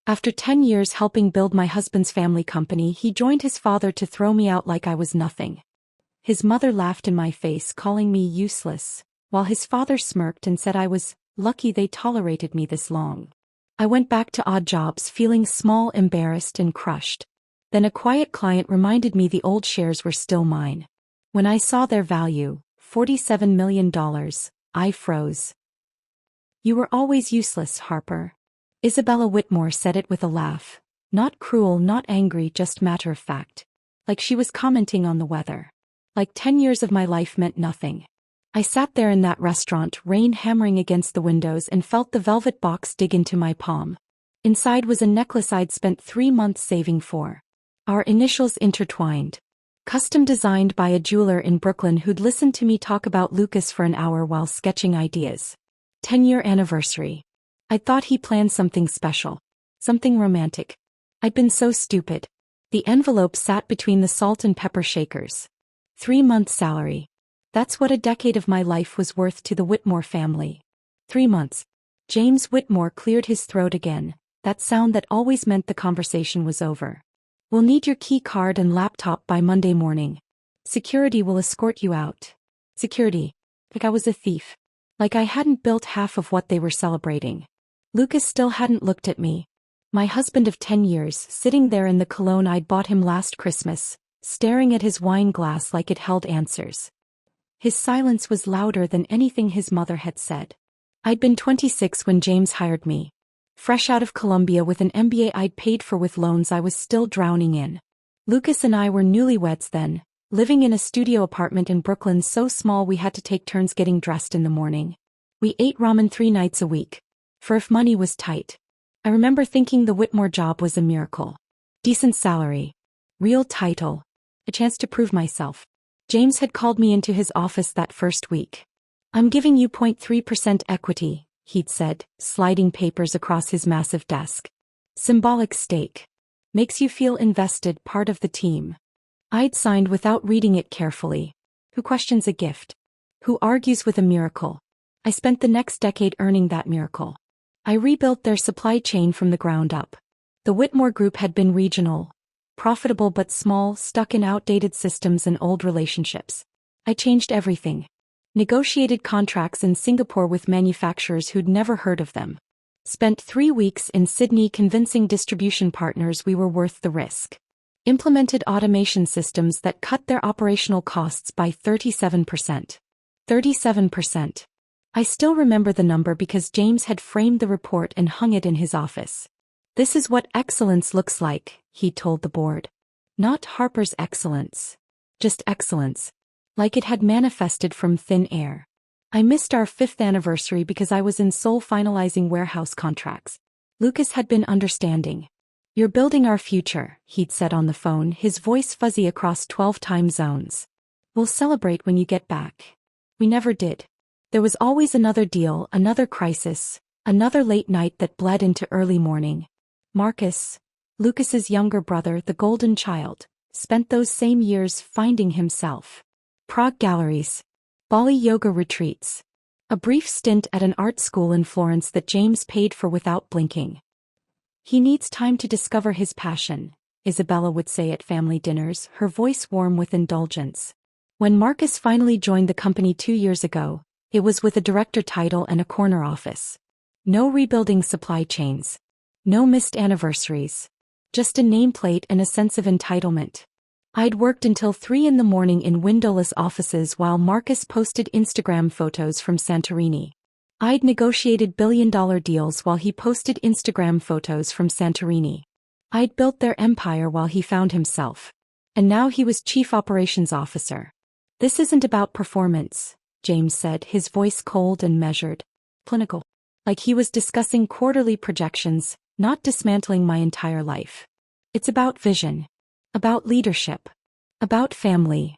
After 10 years helping build my husband's family company, he joined his father to throw me out like I was nothing. His mother laughed in my face, calling me useless, while his father smirked and said I was lucky they tolerated me this long. I went back to odd jobs, feeling small, embarrassed, and crushed. Then a quiet client reminded me the old shares were still mine. When I saw their value, $47 million, I froze. "You were always useless, Harper." Isabella Whitmore said it with a laugh. Not cruel, not angry, just matter of fact. Like she was commenting on the weather. Like 10 years of my life meant nothing. I sat there in that restaurant, rain hammering against the windows, and felt the velvet box dig into my palm. Inside was a necklace I'd spent 3 months saving for. Our initials intertwined. Custom designed by a jeweler in Brooklyn who'd listened to me talk about Lucas for an hour while sketching ideas. 10-year anniversary. I thought he planned something special. Something romantic. I'd been so stupid. The envelope sat between the salt and pepper shakers. 3 months' salary. That's what a decade of my life was worth to the Whitmore family. 3 months. James Whitmore cleared his throat again, that sound that always meant the conversation was over. "We'll need your key card and laptop by Monday morning. Security will escort you out." Security. Like I was a thief. Like I hadn't built half of what they were celebrating. Lucas still hadn't looked at me. My husband of 10 years, sitting there in the cologne I'd bought him last Christmas, staring at his wine glass like it held answers. His silence was louder than anything his mother had said. I'd been 26 when James hired me. Fresh out of Columbia with an MBA I'd paid for with loans I was still drowning in. Lucas and I were newlyweds then, living in a studio apartment in Brooklyn so small we had to take turns getting dressed in the morning. We ate ramen 3 nights a week. For if money was tight. I remember thinking the Whitmore job was a miracle. Decent salary. Real title. A chance to prove myself. James had called me into his office that first week. "I'm giving you 0.3% equity," he'd said, sliding papers across his massive desk. "Symbolic stake. Makes you feel invested, part of the team." I'd signed without reading it carefully. Who questions a gift? Who argues with a miracle? I spent the next decade earning that miracle. I rebuilt their supply chain from the ground up. The Whitmore Group had been regional. Profitable but small, stuck in outdated systems and old relationships. I changed everything. Negotiated contracts in Singapore with manufacturers who'd never heard of them. Spent 3 weeks in Sydney convincing distribution partners we were worth the risk. Implemented automation systems that cut their operational costs by 37%. 37%. I still remember the number because James had framed the report and hung it in his office. "This is what excellence looks like," he told the board. Not Harper's excellence. Just excellence. Like it had manifested from thin air. I missed our 5th anniversary because I was in Seoul finalizing warehouse contracts. Lucas had been understanding. "You're building our future," he'd said on the phone, his voice fuzzy across 12 time zones. "We'll celebrate when you get back." We never did. There was always another deal, another crisis, another late night that bled into early morning. Marcus, Lucas's younger brother, the golden child, spent those same years finding himself. Prague galleries. Bali yoga retreats. A brief stint at an art school in Florence that James paid for without blinking. "He needs time to discover his passion," Isabella would say at family dinners, her voice warm with indulgence. When Marcus finally joined the company 2 years ago, it was with a director title and a corner office. No rebuilding supply chains. No missed anniversaries. Just a nameplate and a sense of entitlement. I'd worked until 3 in the morning in windowless offices while Marcus posted Instagram photos from Santorini. I'd negotiated billion-dollar deals while he posted Instagram photos from Santorini. I'd built their empire while he found himself. And now he was chief operations officer. "This isn't about performance," James said, his voice cold and measured. Clinical. Like he was discussing quarterly projections, not dismantling my entire life. "It's about vision. About leadership. About family."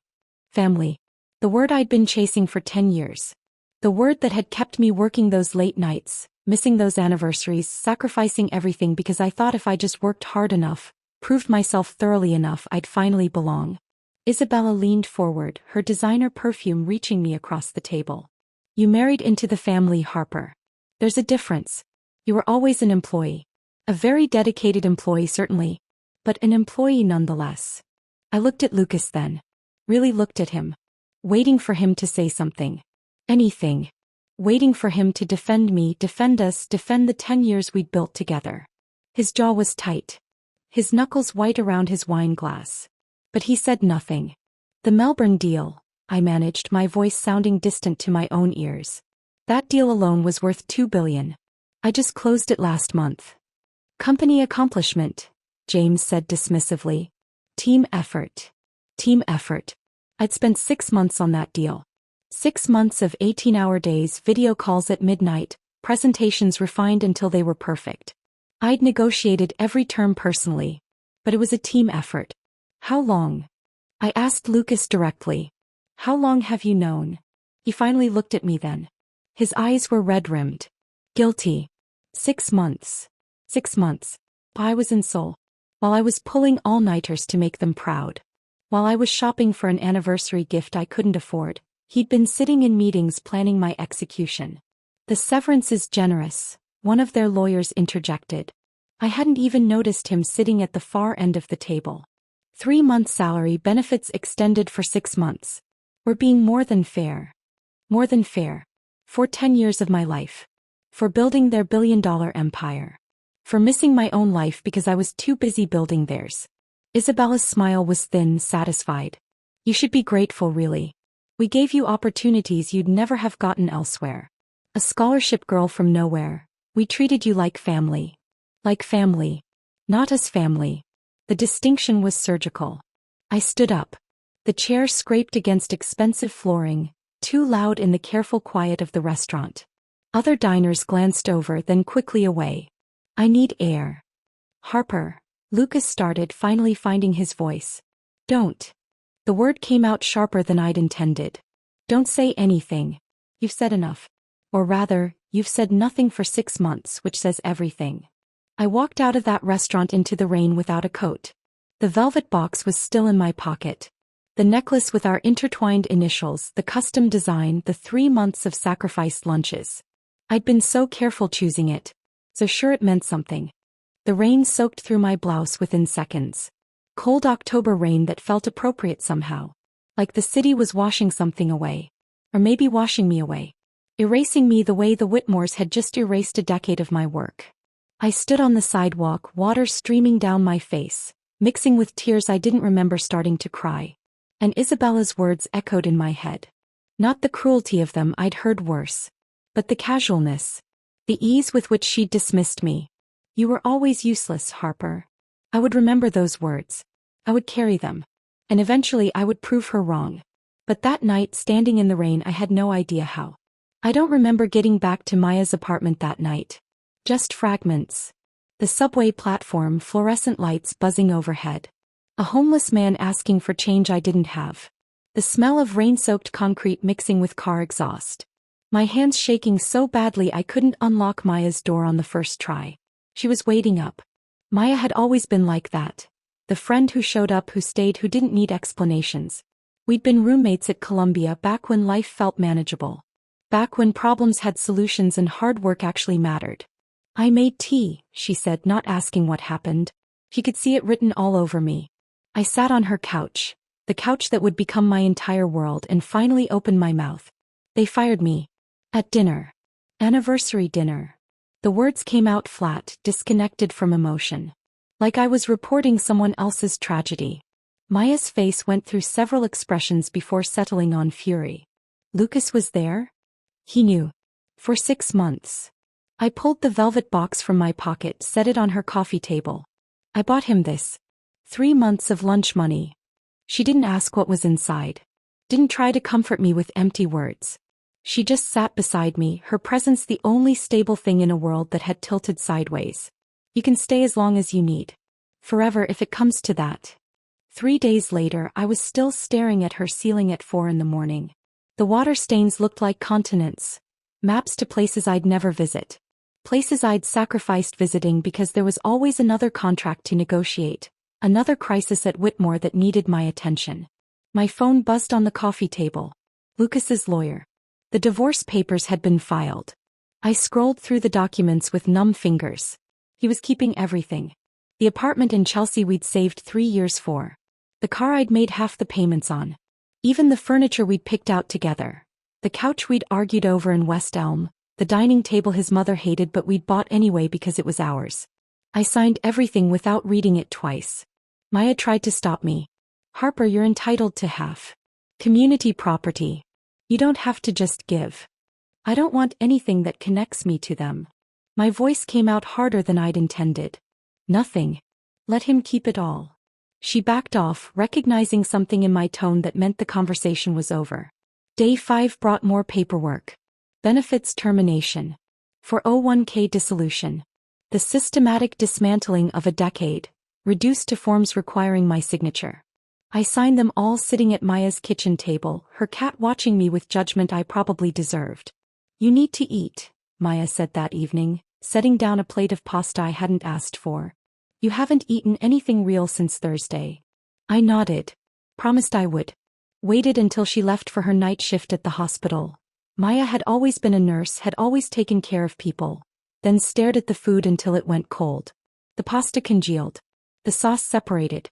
Family. The word I'd been chasing for 10 years. The word that had kept me working those late nights, missing those anniversaries, sacrificing everything because I thought if I just worked hard enough, proved myself thoroughly enough, I'd finally belong. Isabella leaned forward, her designer perfume reaching me across the table. "You married into the family, Harper. There's a difference. You were always an employee. A very dedicated employee certainly, but an employee nonetheless. I looked at Lucas then. Really looked at him. Waiting for him to say something. Anything. Waiting for him to defend me, defend us, defend the 10 years we'd built together. His jaw was tight. His knuckles white around his wine glass. But he said nothing. The Melbourne deal, I managed, my voice sounding distant to my own ears. That deal alone was worth $2 billion. I just closed it last month. Company accomplishment, James said dismissively. Team effort. Team effort. I'd spent 6 months on that deal. 6 months of 18-hour days, video calls at midnight, presentations refined until they were perfect. I'd negotiated every term personally. But it was a team effort. How long? I asked Lucas directly. How long have you known? He finally looked at me then. His eyes were red-rimmed. Guilty. 6 months. 6 months. I was in Seoul. While I was pulling all-nighters to make them proud. While I was shopping for an anniversary gift I couldn't afford, he'd been sitting in meetings planning my execution. The severance is generous, one of their lawyers interjected. I hadn't even noticed him sitting at the far end of the table. 3 months' salary, benefits extended for 6 months. We're being more than fair. More than fair. For 10 years of my life. For building their billion-dollar empire. For missing my own life because I was too busy building theirs. Isabella's smile was thin, satisfied. You should be grateful, really. We gave you opportunities you'd never have gotten elsewhere. A scholarship girl from nowhere. We treated you like family. Like family. Not as family. The distinction was surgical. I stood up. The chair scraped against expensive flooring, too loud in the careful quiet of the restaurant. Other diners glanced over, then quickly away. I need air. Harper. Lucas started, finally finding his voice. Don't. The word came out sharper than I'd intended. Don't say anything. You've said enough. Or rather, you've said nothing for 6 months, which says everything. I walked out of that restaurant into the rain without a coat. The velvet box was still in my pocket. The necklace with our intertwined initials, the custom design, the 3 months of sacrificed lunches. I'd been so careful choosing it. So sure it meant something. The rain soaked through my blouse within seconds. Cold October rain that felt appropriate somehow. Like the city was washing something away. Or maybe washing me away. Erasing me the way the Whitmores had just erased a decade of my work. I stood on the sidewalk, water streaming down my face, mixing with tears I didn't remember, starting to cry. And Isabella's words echoed in my head. Not the cruelty of them, I'd heard worse. But the casualness. The ease with which she'd dismissed me. You were always useless, Harper. I would remember those words. I would carry them. And eventually I would prove her wrong. But that night, standing in the rain, I had no idea how. I don't remember getting back to Maya's apartment that night. Just fragments. The subway platform, fluorescent lights buzzing overhead. A homeless man asking for change I didn't have. The smell of rain-soaked concrete mixing with car exhaust. My hands shaking so badly I couldn't unlock Maya's door on the first try. She was waiting up. Maya had always been like that. The friend who showed up, who stayed, who didn't need explanations. We'd been roommates at Columbia back when life felt manageable. Back when problems had solutions and hard work actually mattered. I made tea, she said, not asking what happened. She could see it written all over me. I sat on her couch, the couch that would become my entire world, and finally opened my mouth. They fired me. At dinner. Anniversary dinner. The words came out flat, disconnected from emotion. Like I was reporting someone else's tragedy. Maya's face went through several expressions before settling on fury. Lucas was there? He knew. For 6 months. I pulled the velvet box from my pocket, set it on her coffee table. I bought him this. 3 months of lunch money. She didn't ask what was inside. Didn't try to comfort me with empty words. She just sat beside me, her presence the only stable thing in a world that had tilted sideways. You can stay as long as you need. Forever if it comes to that. 3 days later, I was still staring at her ceiling at 4 in the morning. The water stains looked like continents. Maps to places I'd never visit. Places I'd sacrificed visiting because there was always another contract to negotiate. Another crisis at Whitmore that needed my attention. My phone buzzed on the coffee table. Lucas's lawyer. The divorce papers had been filed. I scrolled through the documents with numb fingers. He was keeping everything. The apartment in Chelsea we'd saved 3 years for. The car I'd made half the payments on. Even the furniture we'd picked out together. The couch we'd argued over in West Elm. The dining table his mother hated but we'd bought anyway because it was ours. I signed everything without reading it twice. Maya tried to stop me. Harper, you're entitled to half. Community property. You don't have to just give. I don't want anything that connects me to them. My voice came out harder than I'd intended. Nothing. Let him keep it all. She backed off, recognizing something in my tone that meant the conversation was over. Day 5 brought more paperwork. Benefits termination. 401k dissolution. The systematic dismantling of a decade, reduced to forms requiring my signature. I signed them all sitting at Maya's kitchen table, her cat watching me with judgment I probably deserved. You need to eat, Maya said that evening, setting down a plate of pasta I hadn't asked for. You haven't eaten anything real since Thursday. I nodded. Promised I would. Waited until she left for her night shift at the hospital. Maya had always been a nurse, had always taken care of people. Then stared at the food until it went cold. The pasta congealed. The sauce separated.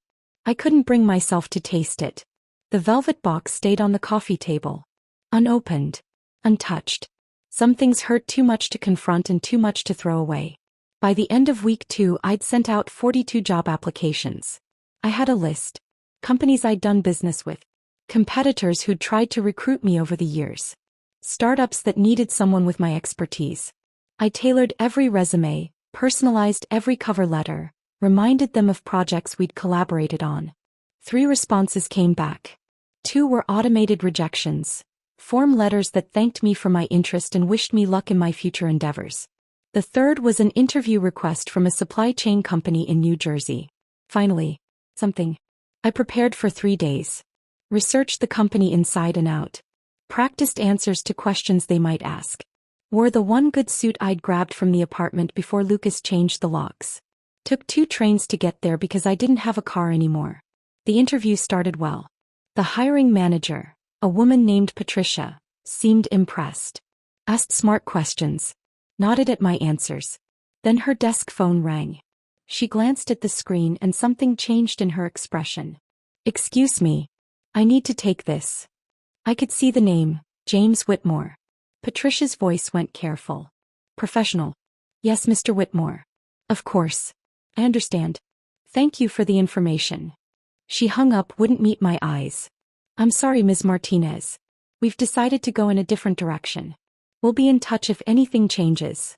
I couldn't bring myself to taste it. The velvet box stayed on the coffee table. Unopened. Untouched. Some things hurt too much to confront and too much to throw away. By the end of week 2, I'd sent out 42 job applications. I had a list. Companies I'd done business with. Competitors who'd tried to recruit me over the years. Startups that needed someone with my expertise. I tailored every resume, personalized every cover letter, reminded them of projects we'd collaborated on. 3 responses came back. 2 were automated rejections. Form letters that thanked me for my interest and wished me luck in my future endeavors. The 3rd was an interview request from a supply chain company in New Jersey. Finally, something. I prepared for 3 days. Researched the company inside and out. Practiced answers to questions they might ask. Wore the one good suit I'd grabbed from the apartment before Lucas changed the locks. Took 2 trains to get there because I didn't have a car anymore. The interview started well. The hiring manager, a woman named Patricia, seemed impressed. Asked smart questions. Nodded at my answers. Then her desk phone rang. She glanced at the screen and something changed in her expression. Excuse me. I need to take this. I could see the name, James Whitmore. Patricia's voice went careful. Professional. Yes, Mr. Whitmore. Of course. I understand. Thank you for the information. She hung up, wouldn't meet my eyes. I'm sorry, Ms. Martinez. We've decided to go in a different direction. We'll be in touch if anything changes.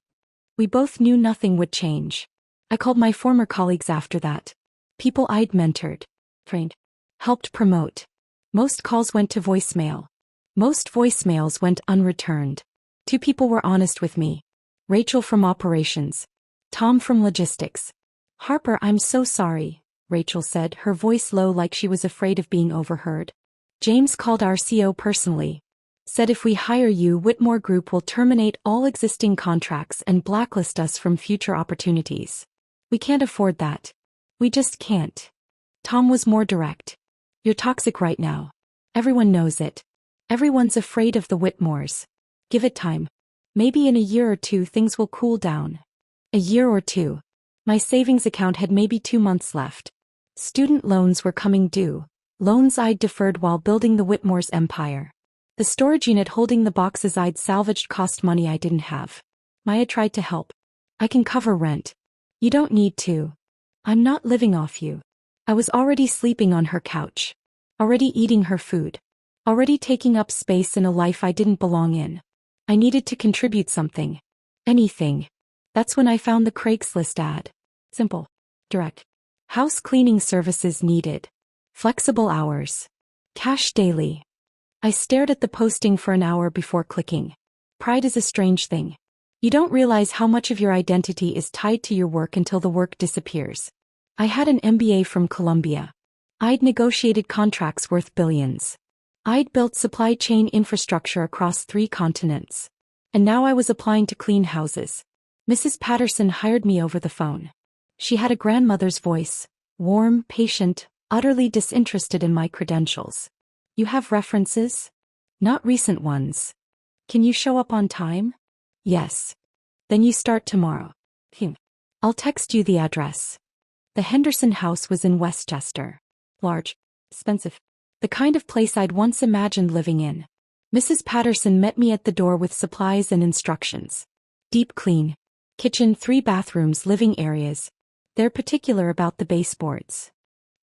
We both knew nothing would change. I called my former colleagues after that. People I'd mentored, trained, helped promote. Most calls went to voicemail. Most voicemails went unreturned. 2 people were honest with me. Rachel from operations. Tom from logistics. Harper, I'm so sorry, Rachel said, her voice low like she was afraid of being overheard. James called our CO personally. Said if we hire you, Whitmore Group will terminate all existing contracts and blacklist us from future opportunities. We can't afford that. We just can't. Tom was more direct. You're toxic right now. Everyone knows it. Everyone's afraid of the Whitmores. Give it time. Maybe in a year or 2 things will cool down. A year or 2. My savings account had maybe 2 months left. Student loans were coming due. Loans I'd deferred while building the Whitmore's empire. The storage unit holding the boxes I'd salvaged cost money I didn't have. Maya tried to help. I can cover rent. You don't need to. I'm not living off you. I was already sleeping on her couch. Already eating her food. Already taking up space in a life I didn't belong in. I needed to contribute something. Anything. That's when I found the Craigslist ad. Simple. Direct. House cleaning services needed. Flexible hours. Cash daily. I stared at the posting for an hour before clicking. Pride is a strange thing. You don't realize how much of your identity is tied to your work until the work disappears. I had an MBA from Columbia. I'd negotiated contracts worth billions. I'd built supply chain infrastructure across 3 continents. And now I was applying to clean houses. Mrs. Patterson hired me over the phone. She had a grandmother's voice, warm, patient, utterly disinterested in my credentials. You have references? Not recent ones. Can you show up on time? Yes. Then you start tomorrow. I'll text you the address. The Henderson house was in Westchester. Large. Expensive. The kind of place I'd once imagined living in. Mrs. Patterson met me at the door with supplies and instructions. Deep clean. Kitchen, 3 bathrooms, living areas. They're particular about the baseboards.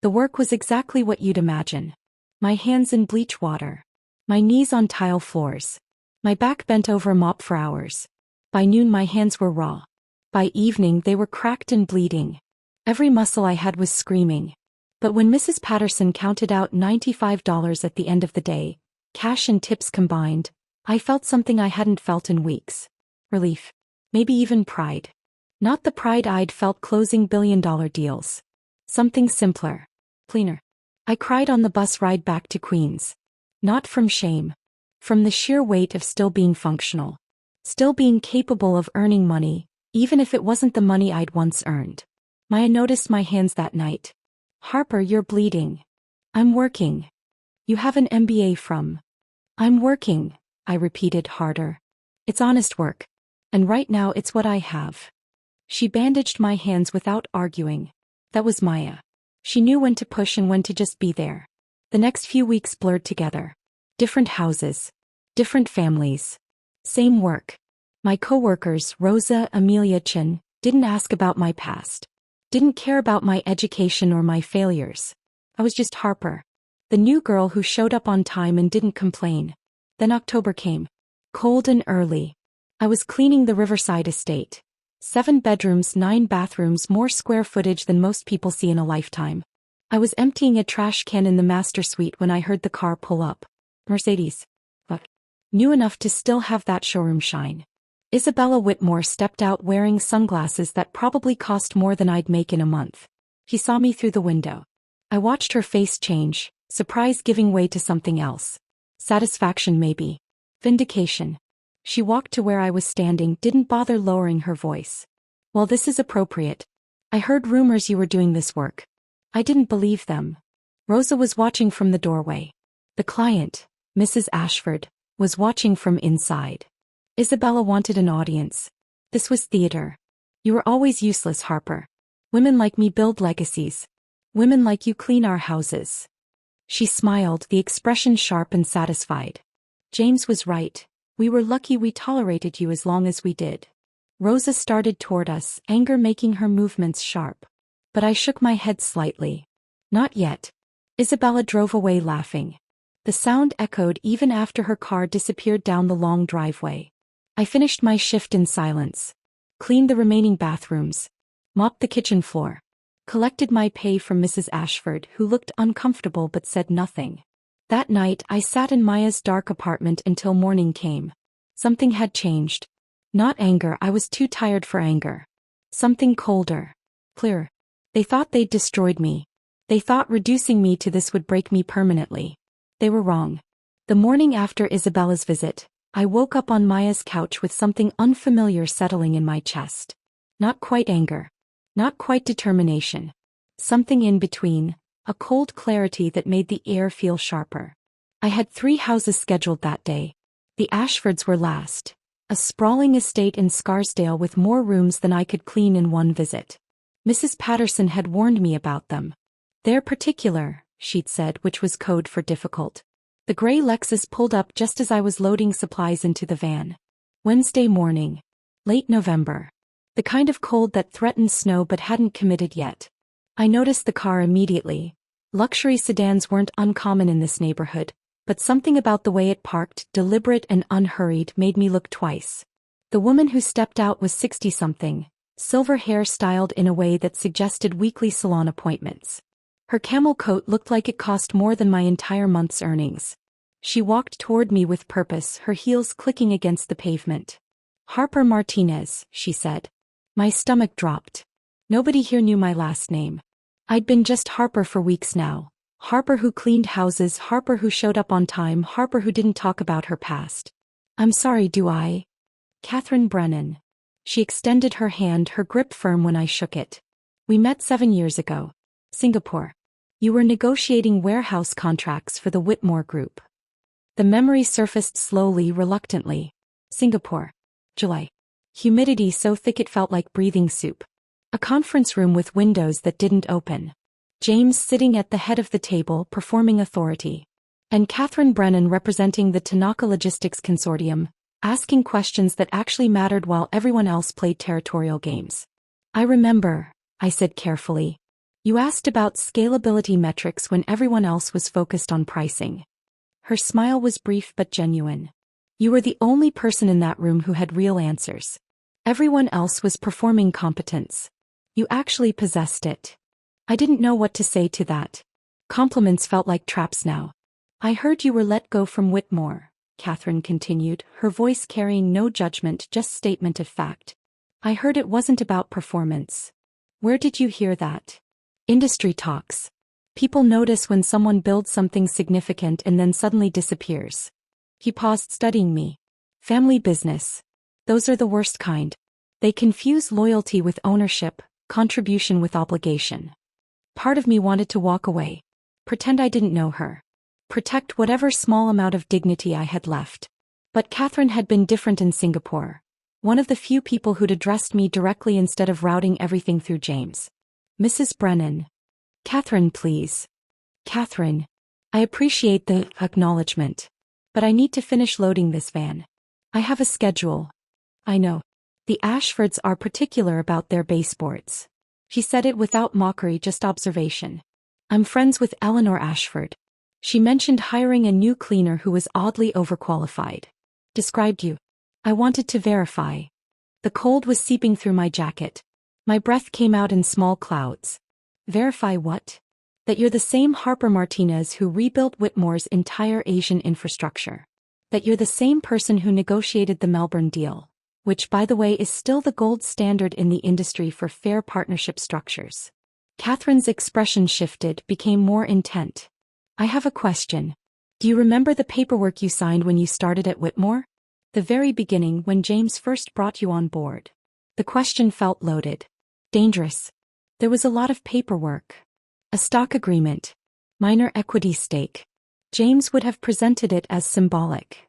The work was exactly what you'd imagine. My hands in bleach water. My knees on tile floors. My back bent over a mop for hours. By noon my hands were raw. By evening they were cracked and bleeding. Every muscle I had was screaming. But when Mrs. Patterson counted out $95 at the end of the day, cash and tips combined, I felt something I hadn't felt in weeks. Relief. Maybe even pride. Not the pride I'd felt closing billion-dollar deals. Something simpler. Cleaner. I cried on the bus ride back to Queens. Not from shame. From the sheer weight of still being functional. Still being capable of earning money, even if it wasn't the money I'd once earned. Maya noticed my hands that night. Harper, you're bleeding. I'm working. You have an MBA from. I'm working, I repeated harder. It's honest work. And right now it's what I have. She bandaged my hands without arguing. That was Maya. She knew when to push and when to just be there. The next few weeks blurred together. Different houses. Different families. Same work. My coworkers, Rosa, Amelia, Chin, didn't ask about my past. Didn't care about my education or my failures. I was just Harper. The new girl who showed up on time and didn't complain. Then October came. Cold and early. I was cleaning the Riverside estate. 7 bedrooms, 9 bathrooms, more square footage than most people see in a lifetime. I was emptying a trash can in the master suite when I heard the car pull up. Mercedes. But new enough to still have that showroom shine. Isabella Whitmore stepped out wearing sunglasses that probably cost more than I'd make in a month. She saw me through the window. I watched her face change, surprise giving way to something else. Satisfaction maybe. Vindication. She walked to where I was standing, didn't bother lowering her voice. Well, this is appropriate. I heard rumors you were doing this work. I didn't believe them. Rosa was watching from the doorway. The client, Mrs. Ashford, was watching from inside. Isabella wanted an audience. This was theater. You were always useless, Harper. Women like me build legacies. Women like you clean our houses. She smiled, the expression sharp and satisfied. James was right. We were lucky we tolerated you as long as we did. Rosa started toward us, anger making her movements sharp. But I shook my head slightly. Not yet. Isabella drove away laughing. The sound echoed even after her car disappeared down the long driveway. I finished my shift in silence. Cleaned the remaining bathrooms. Mopped the kitchen floor. Collected my pay from Mrs. Ashford, who looked uncomfortable but said nothing. That night I sat in Maya's dark apartment until morning came. Something had changed. Not anger, I was too tired for anger. Something colder. Clearer. They thought they'd destroyed me. They thought reducing me to this would break me permanently. They were wrong. The morning after Isabella's visit, I woke up on Maya's couch with something unfamiliar settling in my chest. Not quite anger. Not quite determination. Something in between, a cold clarity that made the air feel sharper. I had 3 houses scheduled that day. The Ashfords were last. A sprawling estate in Scarsdale with more rooms than I could clean in one visit. Mrs. Patterson had warned me about them. They're particular, she'd said, which was code for difficult. The gray Lexus pulled up just as I was loading supplies into the van. Wednesday morning. Late November. The kind of cold that threatened snow but hadn't committed yet. I noticed the car immediately. Luxury sedans weren't uncommon in this neighborhood, but something about the way it parked, deliberate and unhurried, made me look twice. The woman who stepped out was 60-something, silver hair styled in a way that suggested weekly salon appointments. Her camel coat looked like it cost more than my entire month's earnings. She walked toward me with purpose, her heels clicking against the pavement. Harper Martinez, she said. My stomach dropped. Nobody here knew my last name. I'd been just Harper for weeks now. Harper who cleaned houses, Harper who showed up on time, Harper who didn't talk about her past. I'm sorry, do I? Catherine Brennan. She extended her hand, her grip firm when I shook it. We met 7 years ago. Singapore. You were negotiating warehouse contracts for the Whitmore Group. The memory surfaced slowly, reluctantly. Singapore. July. Humidity so thick it felt like breathing soup. A conference room with windows that didn't open. James sitting at the head of the table performing authority. And Catherine Brennan representing the Tanaka Logistics Consortium, asking questions that actually mattered while everyone else played territorial games. I remember, I said carefully. You asked about scalability metrics when everyone else was focused on pricing. Her smile was brief but genuine. You were the only person in that room who had real answers. Everyone else was performing competence. You actually possessed it. I didn't know what to say to that. Compliments felt like traps now. I heard you were let go from Whitmore, Catherine continued, her voice carrying no judgment, just statement of fact. I heard it wasn't about performance. Where did you hear that? Industry talks. People notice when someone builds something significant and then suddenly disappears. He paused, studying me. Family business. Those are the worst kind. They confuse loyalty with ownership, contribution with obligation. Part of me wanted to walk away. Pretend I didn't know her. Protect whatever small amount of dignity I had left. But Catherine had been different in Singapore. One of the few people who'd addressed me directly instead of routing everything through James. Mrs. Brennan. Catherine, please. Catherine. I appreciate the acknowledgement. But I need to finish loading this van. I have a schedule. I know. The Ashfords are particular about their baseboards. She said it without mockery, just observation. I'm friends with Eleanor Ashford. She mentioned hiring a new cleaner who was oddly overqualified. Described you. I wanted to verify. The cold was seeping through my jacket. My breath came out in small clouds. Verify what? That you're the same Harper Martinez who rebuilt Whitmore's entire Asian infrastructure. That you're the same person who negotiated the Melbourne deal, which by the way is still the gold standard in the industry for fair partnership structures. Catherine's expression shifted, became more intent. I have a question. Do you remember the paperwork you signed when you started at Whitmore? The very beginning, when James first brought you on board. The question felt loaded. Dangerous. There was a lot of paperwork. A stock agreement. Minor equity stake. James would have presented it as symbolic.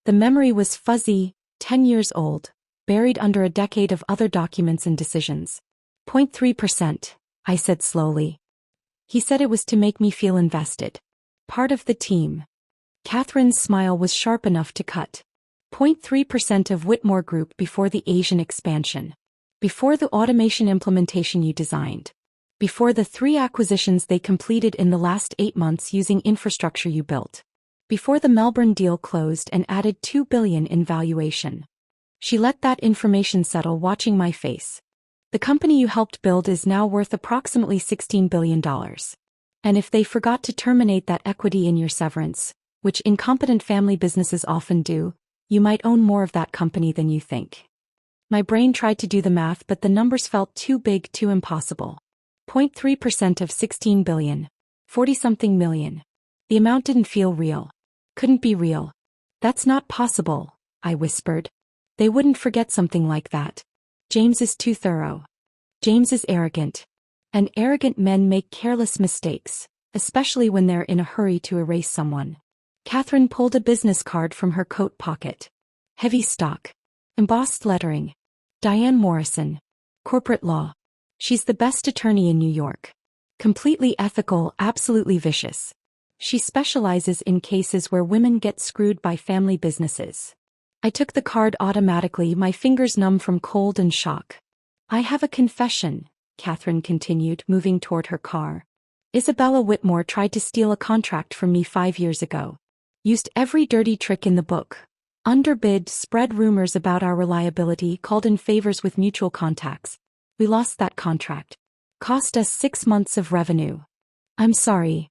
The memory was fuzzy, 10 years old, buried under a decade of other documents and decisions. 0.3%, I said slowly. He said it was to make me feel invested. Part of the team. Catherine's smile was sharp enough to cut. 0.3% of Whitmore Group before the Asian expansion. Before the automation implementation you designed. Before the 3 acquisitions they completed in the last 8 months using infrastructure you built. Before the Melbourne deal closed and added $2 billion in valuation. She let that information settle, watching my face. The company you helped build is now worth approximately $16 billion. And if they forgot to terminate that equity in your severance, which incompetent family businesses often do, you might own more of that company than you think. My brain tried to do the math, but the numbers felt too big, too impossible. 0.3% of $16 billion. 40-something million. The amount didn't feel real. Couldn't be real. That's not possible, I whispered. They wouldn't forget something like that. James is too thorough. James is arrogant. And arrogant men make careless mistakes, especially when they're in a hurry to erase someone. Catherine pulled a business card from her coat pocket. Heavy stock. Embossed lettering. Diane Morrison. Corporate law. She's the best attorney in New York. Completely ethical, absolutely vicious. She specializes in cases where women get screwed by family businesses. I took the card automatically, my fingers numb from cold and shock. I have a confession, Catherine continued, moving toward her car. Isabella Whitmore tried to steal a contract from me 5 years ago. Used every dirty trick in the book. Underbid, spread rumors about our reliability, called in favors with mutual contacts. We lost that contract. Cost us 6 months of revenue. I'm sorry.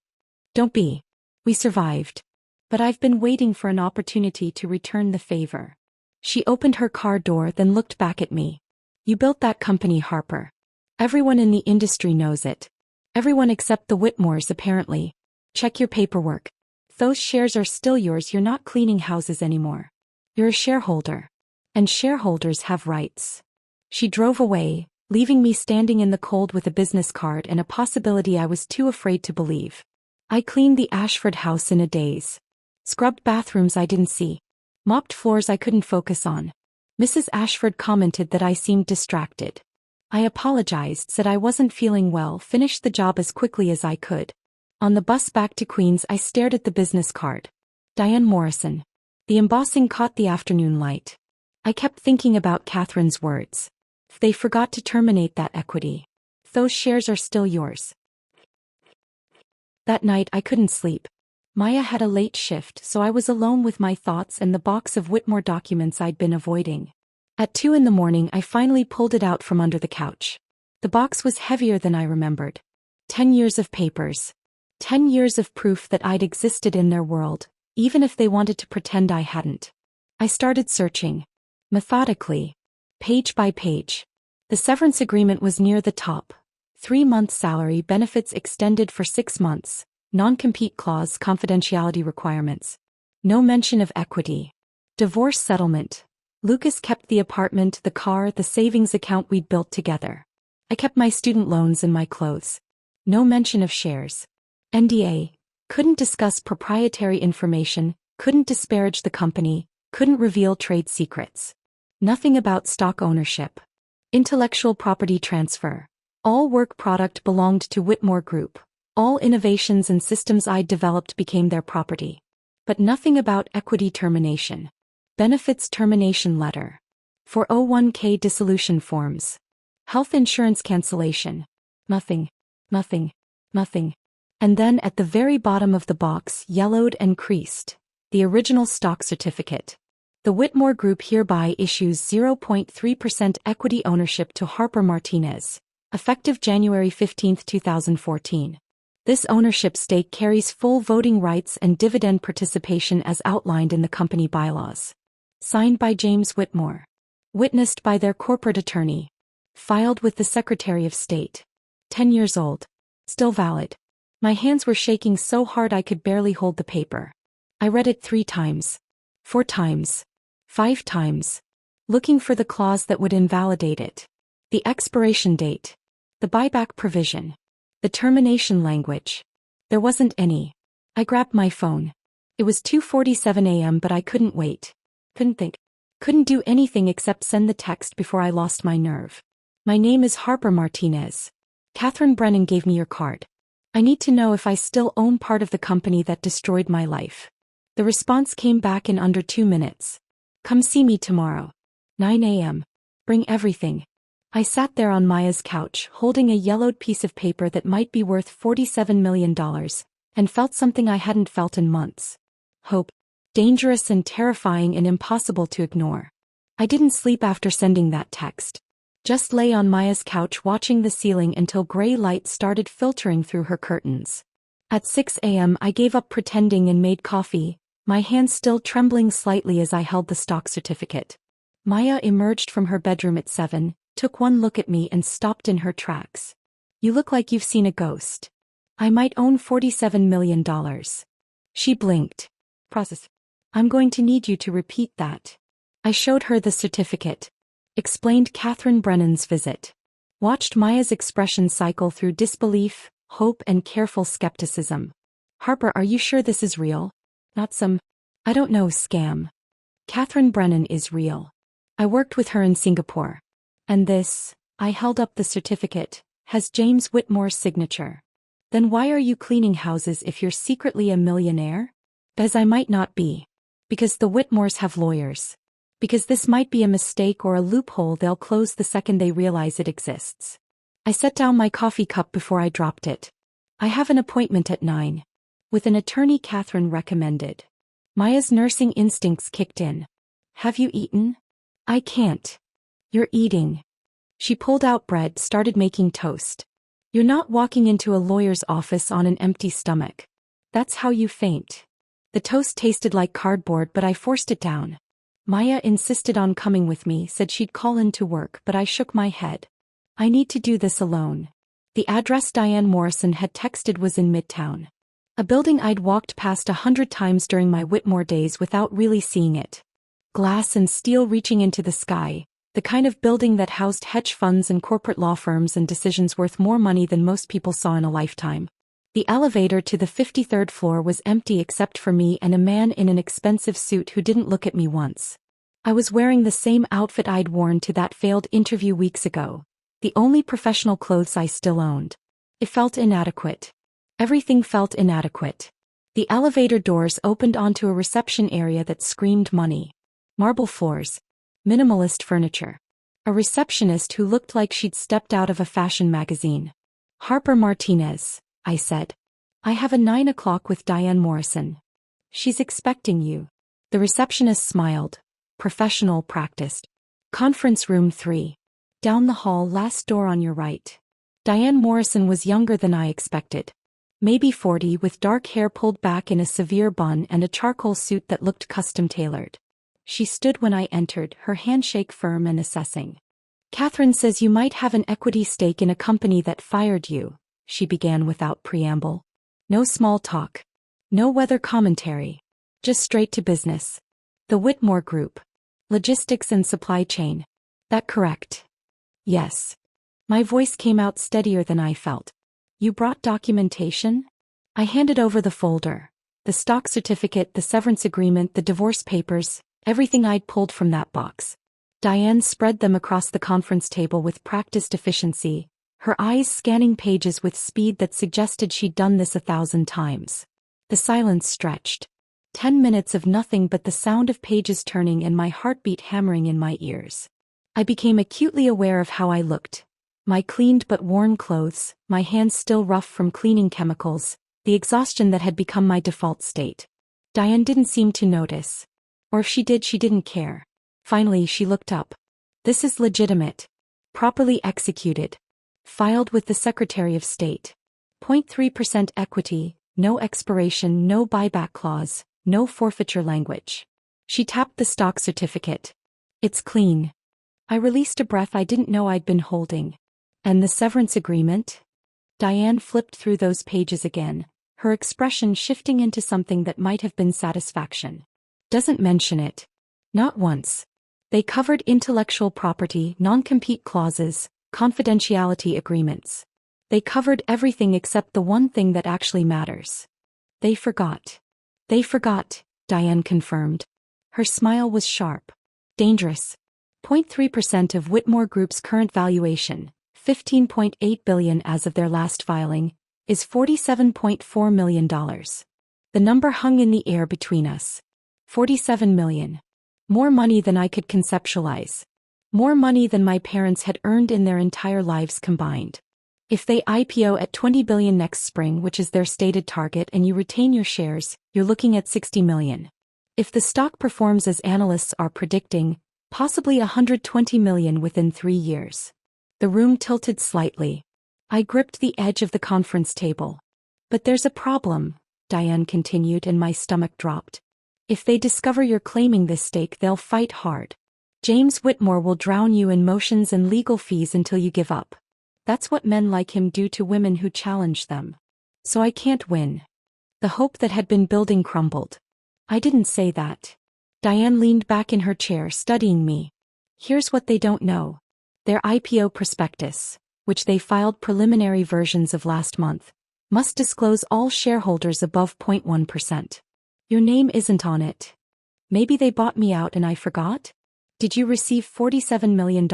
Don't be. We survived. But I've been waiting for an opportunity to return the favor. She opened her car door, then looked back at me. You built that company, Harper. Everyone in the industry knows it. Everyone except the Whitmores, apparently. Check your paperwork. Those shares are still yours. You're not cleaning houses anymore. You're a shareholder. And shareholders have rights. She drove away, leaving me standing in the cold with a business card and a possibility I was too afraid to believe. I cleaned the Ashford house in a daze. Scrubbed bathrooms I didn't see. Mopped floors I couldn't focus on. Mrs. Ashford commented that I seemed distracted. I apologized, said I wasn't feeling well, finished the job as quickly as I could. On the bus back to Queens, I stared at the business card. Diane Morrison. The embossing caught the afternoon light. I kept thinking about Catherine's words. They forgot to terminate that equity. Those shares are still yours. That night I couldn't sleep. Maya had a late shift, so I was alone with my thoughts and the box of Whitmore documents I'd been avoiding. At 2 a.m, I finally pulled it out from under the couch. The box was heavier than I remembered. 10 years of papers. 10 years of proof that I'd existed in their world, even if they wanted to pretend I hadn't. I started searching. Methodically. Page by page. The severance agreement was near the top. 3-month salary, benefits extended for 6 months, non-compete clause, confidentiality requirements. No mention of equity. Divorce settlement. Lucas kept the apartment, the car, the savings account we'd built together. I kept my student loans and my clothes. No mention of shares. NDA. Couldn't discuss proprietary information, couldn't disparage the company, couldn't reveal trade secrets. Nothing about stock ownership. Intellectual property transfer. All work product belonged to Whitmore Group. All innovations and systems I'd developed became their property. But nothing about equity termination. Benefits termination letter. 401k dissolution forms. Health insurance cancellation. Nothing. Nothing. Nothing. And then at the very bottom of the box, yellowed and creased, the original stock certificate. The Whitmore Group hereby issues 0.3% equity ownership to Harper Martinez, effective January 15, 2014. This ownership stake carries full voting rights and dividend participation as outlined in the company bylaws. Signed by James Whitmore. Witnessed by their corporate attorney. Filed with the Secretary of State. 10 years old. Still valid. My hands were shaking so hard I could barely hold the paper. I read it 3 times. 4 times. 5 times. Looking for the clause that would invalidate it. The expiration date. The buyback provision. The termination language. There wasn't any. I grabbed my phone. It was 2:47 a.m. but I couldn't wait. Couldn't think. Couldn't do anything except send the text before I lost my nerve. My name is Harper Martinez. Catherine Brennan gave me your card. I need to know if I still own part of the company that destroyed my life. The response came back in under 2 minutes. Come see me tomorrow. 9 a.m. Bring everything. I sat there on Maya's couch, holding a yellowed piece of paper that might be worth $47 million, and felt something I hadn't felt in months. Hope. Dangerous and terrifying and impossible to ignore. I didn't sleep after sending that text. Just lay on Maya's couch watching the ceiling until gray light started filtering through her curtains. At 6 a.m. I gave up pretending and made coffee, my hands still trembling slightly as I held the stock certificate. Maya emerged from her bedroom at 7, took one look at me and stopped in her tracks. You look like you've seen a ghost. I might own $47 million. She blinked. Process. I'm going to need you to repeat that. I showed her the certificate. Explained Catherine Brennan's visit. Watched Maya's expression cycle through disbelief, hope and careful skepticism. Harper, are you sure this is real? Not some, I don't know, scam. Catherine Brennan is real. I worked with her in Singapore. And this, I held up the certificate, has James Whitmore's signature. Then why are you cleaning houses if you're secretly a millionaire? Because I might not be. Because the Whitmores have lawyers. Because this might be a mistake or a loophole they'll close the second they realize it exists. I set down my coffee cup before I dropped it. I have an appointment at 9. With an attorney Catherine recommended. Maya's nursing instincts kicked in. Have you eaten? I can't. You're eating. She pulled out bread, started making toast. You're not walking into a lawyer's office on an empty stomach. That's how you faint. The toast tasted like cardboard, but I forced it down. Maya insisted on coming with me, said she'd call in to work, but I shook my head. I need to do this alone. The address Diane Morrison had texted was in Midtown. A building I'd walked past 100 times during my Whitmore days without really seeing it. Glass and steel reaching into the sky, the kind of building that housed hedge funds and corporate law firms and decisions worth more money than most people saw in a lifetime. The elevator to the 53rd floor was empty except for me and a man in an expensive suit who didn't look at me once. I was wearing the same outfit I'd worn to that failed interview weeks ago. The only professional clothes I still owned. It felt inadequate. Everything felt inadequate. The elevator doors opened onto a reception area that screamed money. Marble floors. Minimalist furniture. A receptionist who looked like she'd stepped out of a fashion magazine. Harper Martinez, I said. I have a 9 o'clock with Diane Morrison. She's expecting you. The receptionist smiled. Professional, practiced. Conference room 3. Down the hall, last door on your right. Diane Morrison was younger than I expected. Maybe 40, with dark hair pulled back in a severe bun and a charcoal suit that looked custom-tailored. She stood when I entered, her handshake firm and assessing. Catherine says you might have an equity stake in a company that fired you, she began without preamble. No small talk. No weather commentary. Just straight to business. The Whitmore Group. Logistics and supply chain. That correct? Yes. My voice came out steadier than I felt. You brought documentation? I handed over the folder. The stock certificate, the severance agreement, the divorce papers, everything I'd pulled from that box. Diane spread them across the conference table with practiced efficiency, her eyes scanning pages with speed that suggested she'd done this 1,000 times. The silence stretched. 10 minutes of nothing but the sound of pages turning and my heartbeat hammering in my ears. I became acutely aware of how I looked. My cleaned but worn clothes, my hands still rough from cleaning chemicals, the exhaustion that had become my default state. Diane didn't seem to notice. Or if she did, she didn't care. Finally, she looked up. This is legitimate. Properly executed. Filed with the Secretary of State. 0.3% equity, no expiration, no buyback clause, no forfeiture language. She tapped the stock certificate. It's clean. I released a breath I didn't know I'd been holding. And the severance agreement? Diane flipped through those pages again, her expression shifting into something that might have been satisfaction. Doesn't mention it. Not once. They covered intellectual property, non-compete clauses, confidentiality agreements. They covered everything except the one thing that actually matters. They forgot. They forgot, Diane confirmed. Her smile was sharp. Dangerous. 0.3% of Whitmore Group's current valuation, $15.8 billion as of their last filing, is $47.4 million. The number hung in the air between us. $47 million. More money than I could conceptualize. More money than my parents had earned in their entire lives combined. If they IPO at $20 billion next spring, which is their stated target, and you retain your shares, you're looking at $60 million. If the stock performs as analysts are predicting, possibly $120 million within 3 years. The room tilted slightly. I gripped the edge of the conference table. But there's a problem, Diane continued, and my stomach dropped. If they discover you're claiming this stake, they'll fight hard. James Whitmore will drown you in motions and legal fees until you give up. That's what men like him do to women who challenge them. So I can't win. The hope that had been building crumbled. I didn't say that. Diane leaned back in her chair, studying me. Here's what they don't know. Their IPO prospectus, which they filed preliminary versions of last month, must disclose all shareholders above 0.1%. Your name isn't on it. Maybe they bought me out and I forgot? Did you receive $47 million?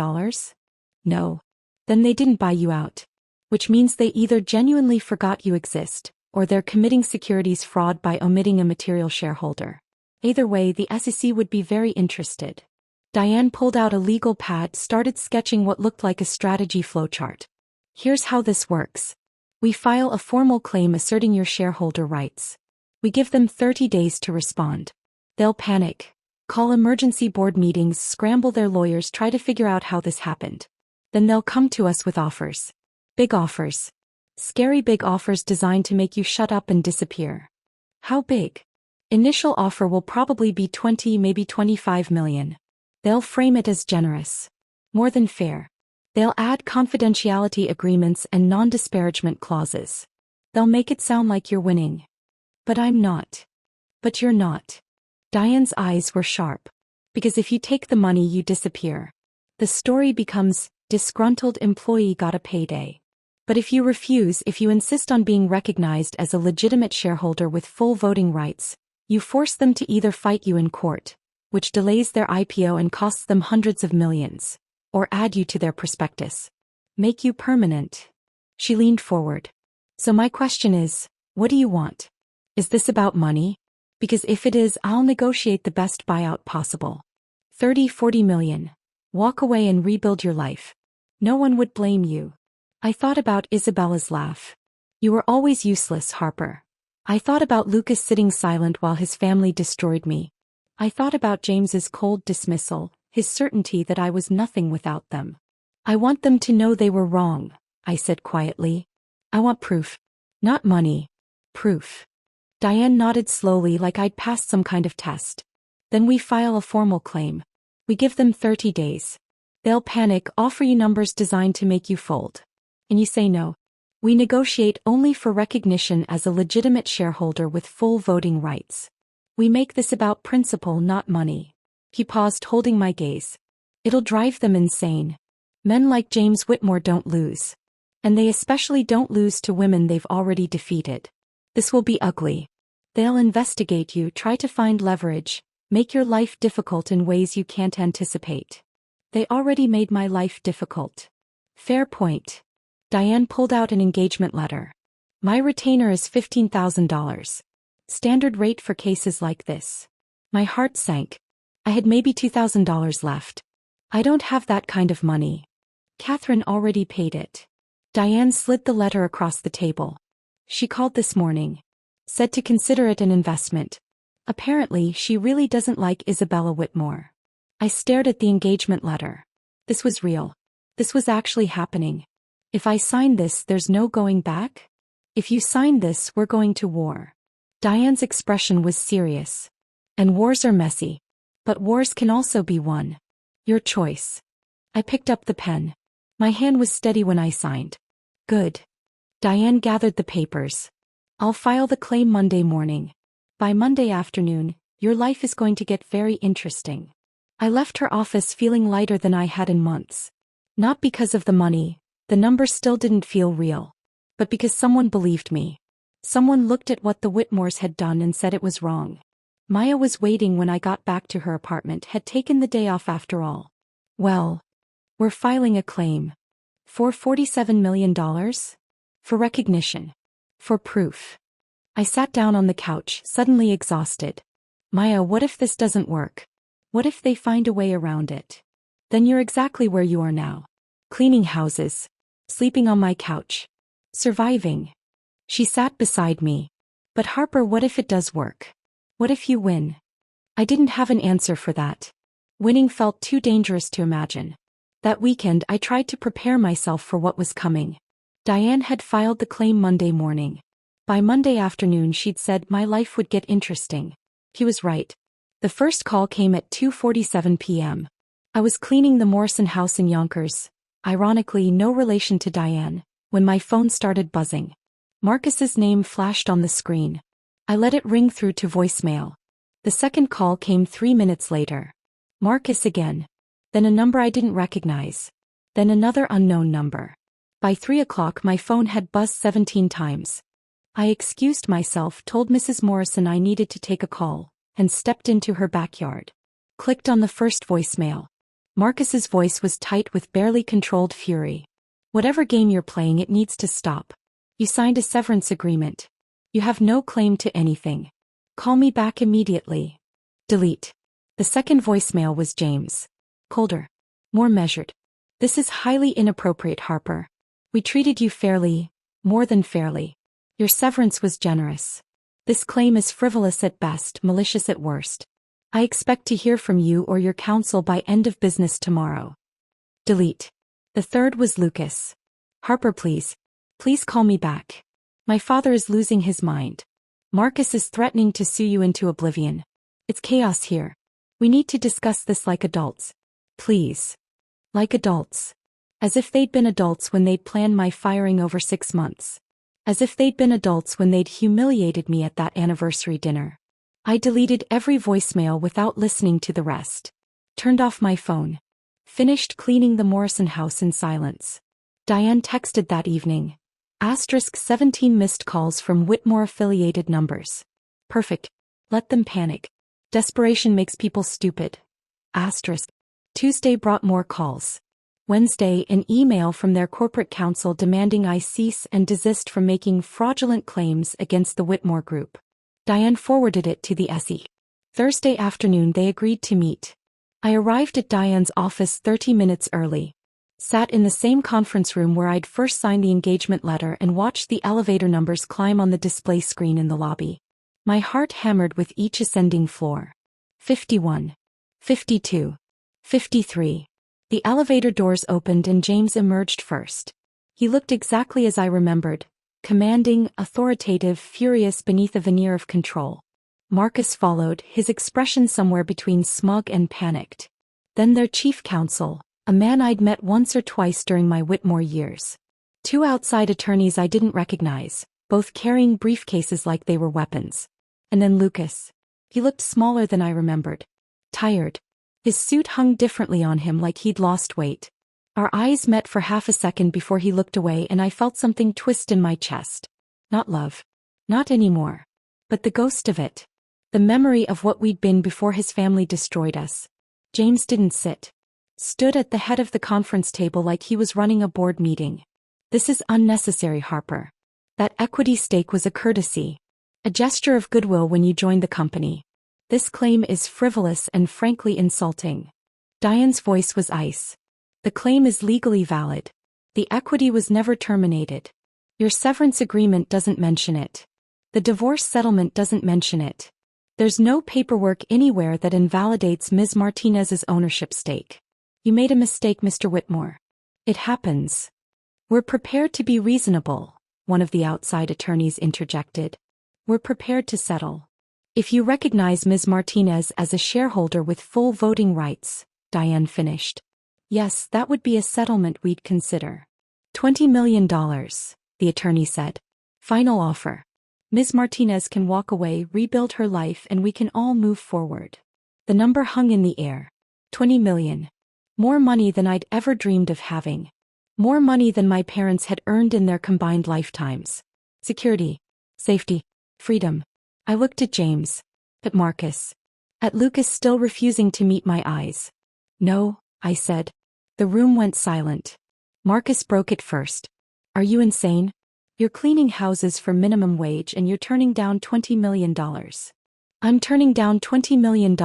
No. Then they didn't buy you out. Which means they either genuinely forgot you exist, or they're committing securities fraud by omitting a material shareholder. Either way, the SEC would be very interested. Diane pulled out a legal pad, started sketching what looked like a strategy flowchart. Here's how this works. We file a formal claim asserting your shareholder rights. We give them 30 days to respond. They'll panic, call emergency board meetings, scramble their lawyers, try to figure out how this happened. Then they'll come to us with offers. Big offers. Scary big offers designed to make you shut up and disappear. How big? Initial offer will probably be 20, maybe 25 million. They'll frame it as generous. More than fair. They'll add confidentiality agreements and non-disparagement clauses. They'll make it sound like you're winning. But I'm not. But you're not. Diane's eyes were sharp. Because if you take the money, you disappear. The story becomes, disgruntled employee got a payday. But if you refuse, if you insist on being recognized as a legitimate shareholder with full voting rights, you force them to either fight you in court, which delays their IPO and costs them hundreds of millions, or add you to their prospectus. Make you permanent. She leaned forward. So my question is, what do you want? Is this about money? Because if it is, I'll negotiate the best buyout possible. 30-40 million. Walk away and rebuild your life. No one would blame you. I thought about Isabella's laugh. You were always useless, Harper. I thought about Lucas sitting silent while his family destroyed me. I thought about James's cold dismissal, his certainty that I was nothing without them. I want them to know they were wrong, I said quietly. I want proof. Not money. Proof. Diane nodded slowly like I'd passed some kind of test. Then we file a formal claim. We give them 30 days. They'll panic, offer you numbers designed to make you fold. And you say no. We negotiate only for recognition as a legitimate shareholder with full voting rights. We make this about principle, not money. He paused, holding my gaze. It'll drive them insane. Men like James Whitmore don't lose. And they especially don't lose to women they've already defeated. This will be ugly. They'll investigate you, try to find leverage, make your life difficult in ways you can't anticipate. They already made my life difficult. Fair point. Diane pulled out an engagement letter. My retainer is $15,000. Standard rate for cases like this. My heart sank. I had maybe $2,000 left. I don't have that kind of money. Catherine already paid it. Diane slid the letter across the table. She called this morning. Said to consider it an investment. Apparently, she really doesn't like Isabella Whitmore. I stared at the engagement letter. This was real. This was actually happening. If I sign this, there's no going back? If you sign this, we're going to war. Diane's expression was serious. And wars are messy. But wars can also be won. Your choice. I picked up the pen. My hand was steady when I signed. Good. Diane gathered the papers. I'll file the claim Monday morning. By Monday afternoon, your life is going to get very interesting. I left her office feeling lighter than I had in months. Not because of the money, the number still didn't feel real. But because someone believed me. Someone looked at what the Whitmores had done and said it was wrong. Maya was waiting when I got back to her apartment, had taken the day off after all. Well, we're filing a claim. For $47 million? For recognition. For proof. I sat down on the couch, suddenly exhausted. Maya, what if this doesn't work? What if they find a way around it? Then you're exactly where you are now. Cleaning houses. Sleeping on my couch. Surviving. She sat beside me. But Harper, what if it does work? What if you win? I didn't have an answer for that. Winning felt too dangerous to imagine. That weekend I tried to prepare myself for what was coming. Diane had filed the claim Monday morning. By Monday afternoon she'd said my life would get interesting. He was right. The first call came at 2:47 p.m. I was cleaning the Morrison house in Yonkers, ironically no relation to Diane, when my phone started buzzing. Marcus's name flashed on the screen. I let it ring through to voicemail. The second call came 3 minutes later. Marcus again. Then a number I didn't recognize. Then another unknown number. By 3 o'clock my phone had buzzed 17 times. I excused myself, told Mrs. Morrison I needed to take a call, and stepped into her backyard. Clicked on the first voicemail. Marcus's voice was tight with barely controlled fury. Whatever game you're playing, it needs to stop. You signed a severance agreement. You have no claim to anything. Call me back immediately. Delete. The second voicemail was James. Colder. More measured. This is highly inappropriate, Harper. We treated you fairly, more than fairly. Your severance was generous. This claim is frivolous at best, malicious at worst. I expect to hear from you or your counsel by end of business tomorrow. Delete. The third was Lucas. Harper, please. Please call me back. My father is losing his mind. Marcus is threatening to sue you into oblivion. It's chaos here. We need to discuss this like adults. Please. Like adults. As if they'd been adults when they'd planned my firing over 6 months. As if they'd been adults when they'd humiliated me at that anniversary dinner. I deleted every voicemail without listening to the rest. Turned off my phone. Finished cleaning the Morrison house in silence. Diane texted that evening. *17 missed calls from Whitmore-affiliated numbers. Perfect. Let them panic. Desperation makes people stupid. *. Tuesday brought more calls. Wednesday, an email from their corporate counsel demanding I cease and desist from making fraudulent claims against the Whitmore Group. Diane forwarded it to the SE. Thursday afternoon they agreed to meet. I arrived at Diane's office 30 minutes early. Sat in the same conference room where I'd first signed the engagement letter and watched the elevator numbers climb on the display screen in the lobby. My heart hammered with each ascending floor. 51. 52. 53. The elevator doors opened and James emerged first. He looked exactly as I remembered, commanding, authoritative, furious beneath a veneer of control. Marcus followed, his expression somewhere between smug and panicked. Then their chief counsel, a man I'd met once or twice during my Whitmore years. Two outside attorneys I didn't recognize, both carrying briefcases like they were weapons. And then Lucas. He looked smaller than I remembered. Tired. His suit hung differently on him like he'd lost weight. Our eyes met for half a second before he looked away and I felt something twist in my chest. Not love. Not anymore. But the ghost of it. The memory of what we'd been before his family destroyed us. James didn't sit. Stood at the head of the conference table like he was running a board meeting. This is unnecessary, Harper. That equity stake was a courtesy. A gesture of goodwill when you joined the company. This claim is frivolous and frankly insulting. Diane's voice was ice. The claim is legally valid. The equity was never terminated. Your severance agreement doesn't mention it. The divorce settlement doesn't mention it. There's no paperwork anywhere that invalidates Ms. Martinez's ownership stake. You made a mistake, Mr. Whitmore. It happens. We're prepared to be reasonable, one of the outside attorneys interjected. We're prepared to settle. If you recognize Ms. Martinez as a shareholder with full voting rights, Diane finished. Yes, that would be a settlement we'd consider. $20 million, the attorney said. Final offer. Ms. Martinez can walk away, rebuild her life, and we can all move forward. The number hung in the air. 20 million. More money than I'd ever dreamed of having. More money than my parents had earned in their combined lifetimes. Security. Safety. Freedom. I looked at James. At Marcus. At Lucas, still refusing to meet my eyes. No, I said. The room went silent. Marcus broke it first. Are you insane? You're cleaning houses for minimum wage and you're turning down $20 million. I'm turning down $20 million,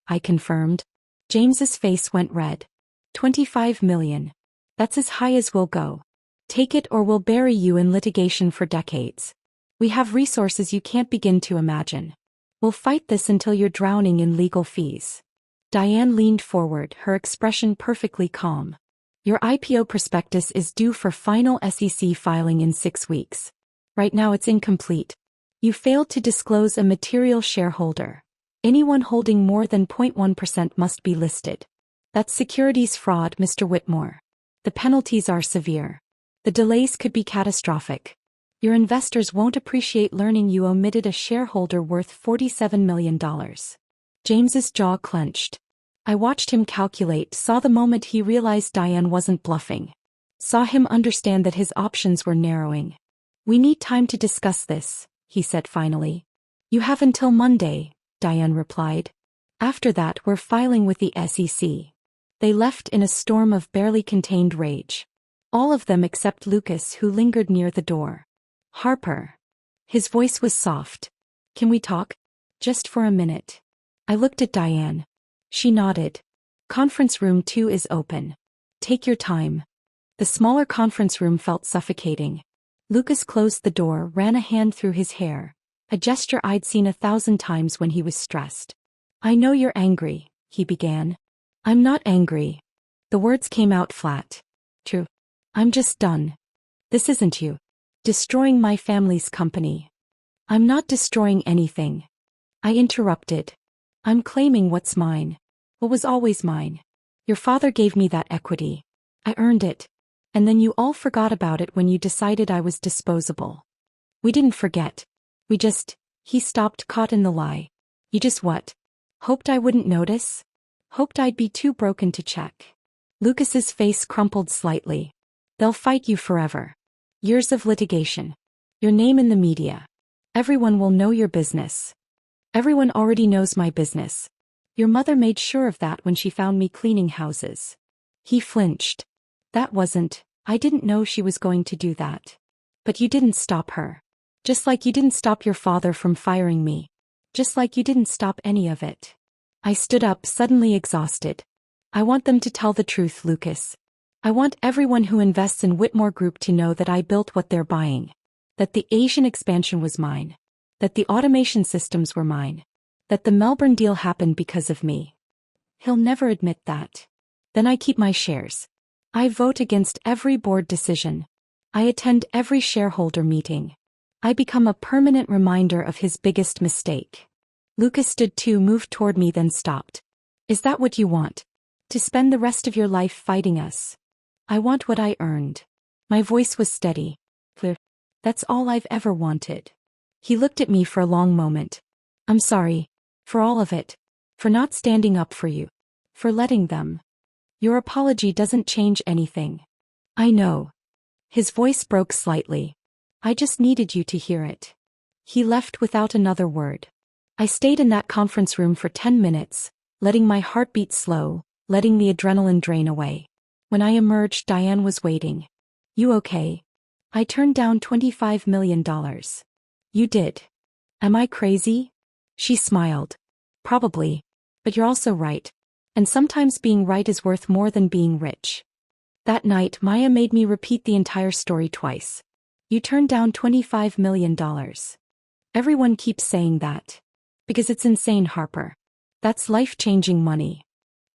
I confirmed. James's face went red. 25 million. That's as high as we'll go. Take it or we'll bury you in litigation for decades. We have resources you can't begin to imagine. We'll fight this until you're drowning in legal fees. Diane leaned forward, her expression perfectly calm. Your IPO prospectus is due for final SEC filing in 6 weeks. Right now it's incomplete. You failed to disclose a material shareholder. Anyone holding more than 0.1% must be listed. That's securities fraud, Mr. Whitmore. The penalties are severe. The delays could be catastrophic. Your investors won't appreciate learning you omitted a shareholder worth $47 million. James's jaw clenched. I watched him calculate, saw the moment he realized Diane wasn't bluffing. Saw him understand that his options were narrowing. We need time to discuss this, he said finally. You have until Monday, Diane replied. After that we're filing with the SEC. They left in a storm of barely contained rage. All of them except Lucas, who lingered near the door. Harper. His voice was soft. Can we talk? Just for a minute. I looked at Diane. She nodded. Conference room 2 is open. Take your time. The smaller conference room felt suffocating. Lucas closed the door, ran a hand through his hair, a gesture I'd seen 1,000 times when he was stressed. I know you're angry, he began. I'm not angry. The words came out flat. True. I'm just done. This isn't you. Destroying my family's company. I'm not destroying anything. I interrupted. I'm claiming what's mine. What was always mine. Your father gave me that equity. I earned it. And then you all forgot about it when you decided I was disposable. We didn't forget. We just, he stopped, caught in the lie. You just what? Hoped I wouldn't notice? Hoped I'd be too broken to check. Lucas's face crumpled slightly. They'll fight you forever. Years of litigation. Your name in the media. Everyone will know your business. Everyone already knows my business. Your mother made sure of that when she found me cleaning houses. He flinched. I didn't know she was going to do that. But you didn't stop her. Just like you didn't stop your father from firing me. Just like you didn't stop any of it. I stood up, suddenly exhausted. I want them to tell the truth, Lucas. I want everyone who invests in Whitmore Group to know that I built what they're buying. That the Asian expansion was mine. That the automation systems were mine. That the Melbourne deal happened because of me. He'll never admit that. Then I keep my shares. I vote against every board decision. I attend every shareholder meeting. I become a permanent reminder of his biggest mistake. Lucas stood to move toward me, then stopped. Is that what you want? To spend the rest of your life fighting us? I want what I earned. My voice was steady. Clear. That's all I've ever wanted. He looked at me for a long moment. I'm sorry. For all of it. For not standing up for you. For letting them. Your apology doesn't change anything. I know. His voice broke slightly. I just needed you to hear it. He left without another word. I stayed in that conference room for 10 minutes, letting my heartbeat slow, letting the adrenaline drain away. When I emerged, Diane was waiting. You okay? I turned down $25 million. You did. Am I crazy? She smiled. Probably. But you're also right. And sometimes being right is worth more than being rich. That night, Maya made me repeat the entire story twice. You turned down $25 million. Everyone keeps saying that. Because it's insane, Harper. That's life-changing money.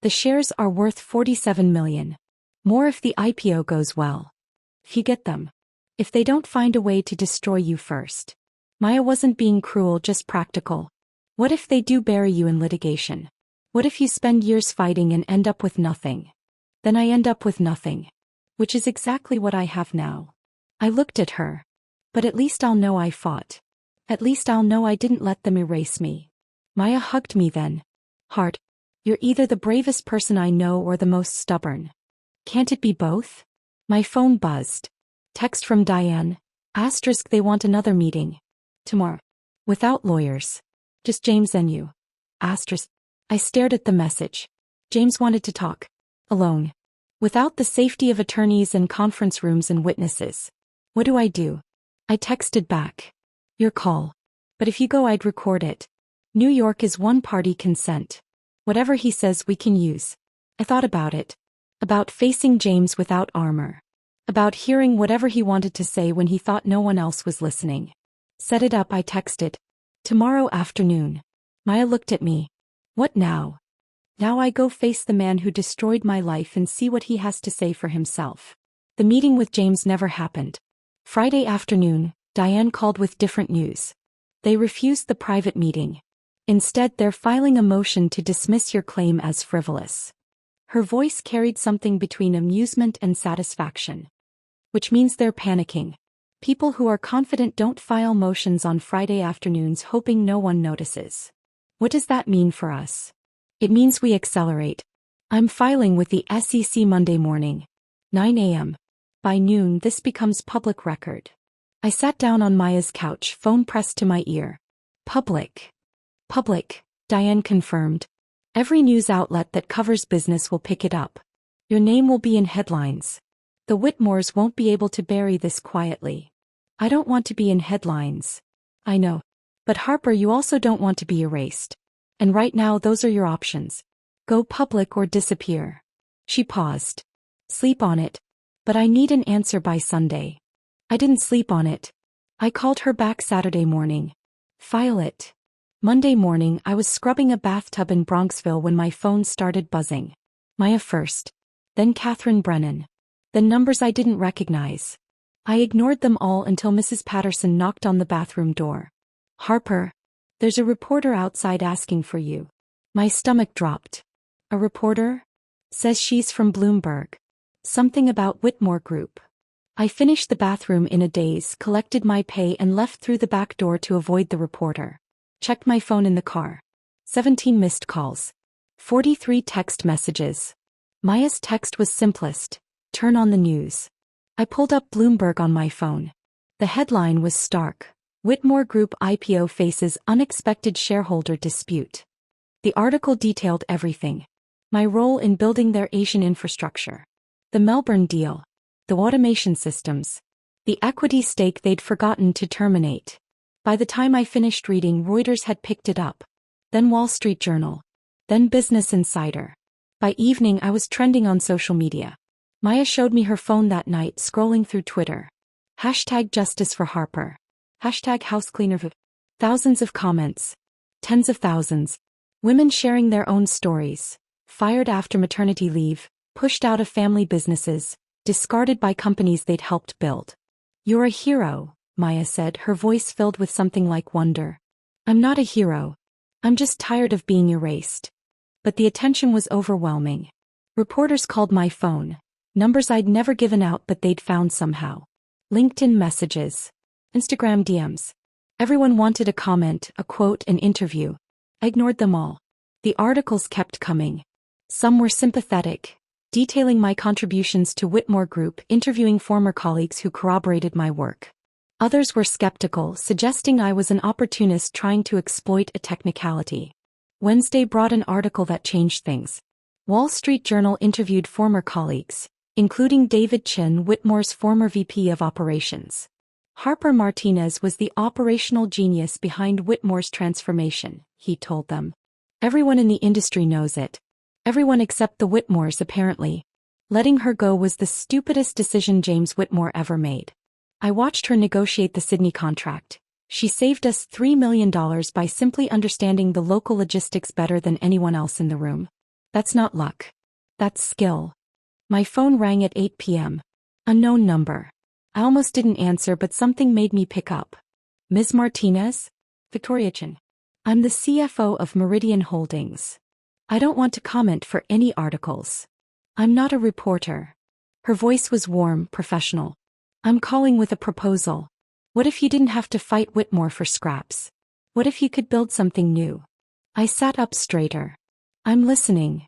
The shares are worth $47 million. More if the IPO goes well. If you get them. If they don't find a way to destroy you first. Maya wasn't being cruel, just practical. What if they do bury you in litigation? What if you spend years fighting and end up with nothing? Then I end up with nothing. Which is exactly what I have now. I looked at her. But at least I'll know I fought. At least I'll know I didn't let them erase me. Maya hugged me then. Hart, you're either the bravest person I know or the most stubborn. Can't it be both? My phone buzzed. Text from Diane. Asterisk, they want another meeting. Tomorrow. Without lawyers. Just James and you. Asterisk. I stared at the message. James wanted to talk. Alone. Without the safety of attorneys and conference rooms and witnesses. What do? I texted back. Your call. But if you go, I'd record it. New York is one-party consent. Whatever he says we can use. I thought about it. About facing James without armor. About hearing whatever he wanted to say when he thought no one else was listening. Set it up, I texted. Tomorrow afternoon. Maya looked at me. What now? Now I go face the man who destroyed my life and see what he has to say for himself. The meeting with James never happened. Friday afternoon, Diane called with different news. They refused the private meeting. Instead, they're filing a motion to dismiss your claim as frivolous. Her voice carried something between amusement and satisfaction. Which means they're panicking. People who are confident don't file motions on Friday afternoons hoping no one notices. What does that mean for us? It means we accelerate. I'm filing with the SEC Monday morning. 9 a.m. By noon, this becomes public record. I sat down on Maya's couch, phone pressed to my ear. Public. Public, Diane confirmed. Every news outlet that covers business will pick it up. Your name will be in headlines. The Whitmores won't be able to bury this quietly. I don't want to be in headlines. I know. But Harper, you also don't want to be erased. And right now those are your options. Go public or disappear. She paused. Sleep on it. But I need an answer by Sunday. I didn't sleep on it. I called her back Saturday morning. File it. Monday morning, I was scrubbing a bathtub in Bronxville when my phone started buzzing. Maya first. Then Catherine Brennan. Then numbers I didn't recognize. I ignored them all until Mrs. Patterson knocked on the bathroom door. Harper. There's a reporter outside asking for you. My stomach dropped. A reporter? Says she's from Bloomberg. Something about Whitmore Group. I finished the bathroom in a daze, collected my pay and left through the back door to avoid the reporter. Checked my phone in the car. 17 missed calls. 43 text messages. Maya's text was simplest. Turn on the news. I pulled up Bloomberg on my phone. The headline was stark. Whitmore Group IPO faces unexpected shareholder dispute. The article detailed everything. My role in building their Asian infrastructure. The Melbourne deal. The automation systems. The equity stake they'd forgotten to terminate. By the time I finished reading, Reuters had picked it up. Then Wall Street Journal. Then Business Insider. By evening I was trending on social media. Maya showed me her phone that night, scrolling through Twitter. Hashtag justice for Harper. Hashtag housecleaner. Thousands of comments. Tens of thousands. Women sharing their own stories. Fired after maternity leave, pushed out of family businesses, discarded by companies they'd helped build. You're a hero, Maya said, her voice filled with something like wonder. I'm not a hero. I'm just tired of being erased. But the attention was overwhelming. Reporters called my phone. Numbers I'd never given out but they'd found somehow. LinkedIn messages. Instagram DMs. Everyone wanted a comment, a quote, an interview. I ignored them all. The articles kept coming. Some were sympathetic, detailing my contributions to Whitmore Group, interviewing former colleagues who corroborated my work. Others were skeptical, suggesting I was an opportunist trying to exploit a technicality. Wednesday brought an article that changed things. Wall Street Journal interviewed former colleagues, including David Chin, Whitmore's former VP of Operations. Harper Martinez was the operational genius behind Whitmore's transformation, he told them. Everyone in the industry knows it. Everyone except the Whitmores, apparently. Letting her go was the stupidest decision James Whitmore ever made. I watched her negotiate the Sydney contract. She saved us $3 million by simply understanding the local logistics better than anyone else in the room. That's not luck. That's skill. My phone rang at 8 p.m. Unknown number. I almost didn't answer, but something made me pick up. Ms. Martinez? Victoria Chin. I'm the CFO of Meridian Holdings. I don't want to comment for any articles. I'm not a reporter. Her voice was warm, professional. I'm calling with a proposal. What if you didn't have to fight Whitmore for scraps? What if you could build something new? I sat up straighter. I'm listening.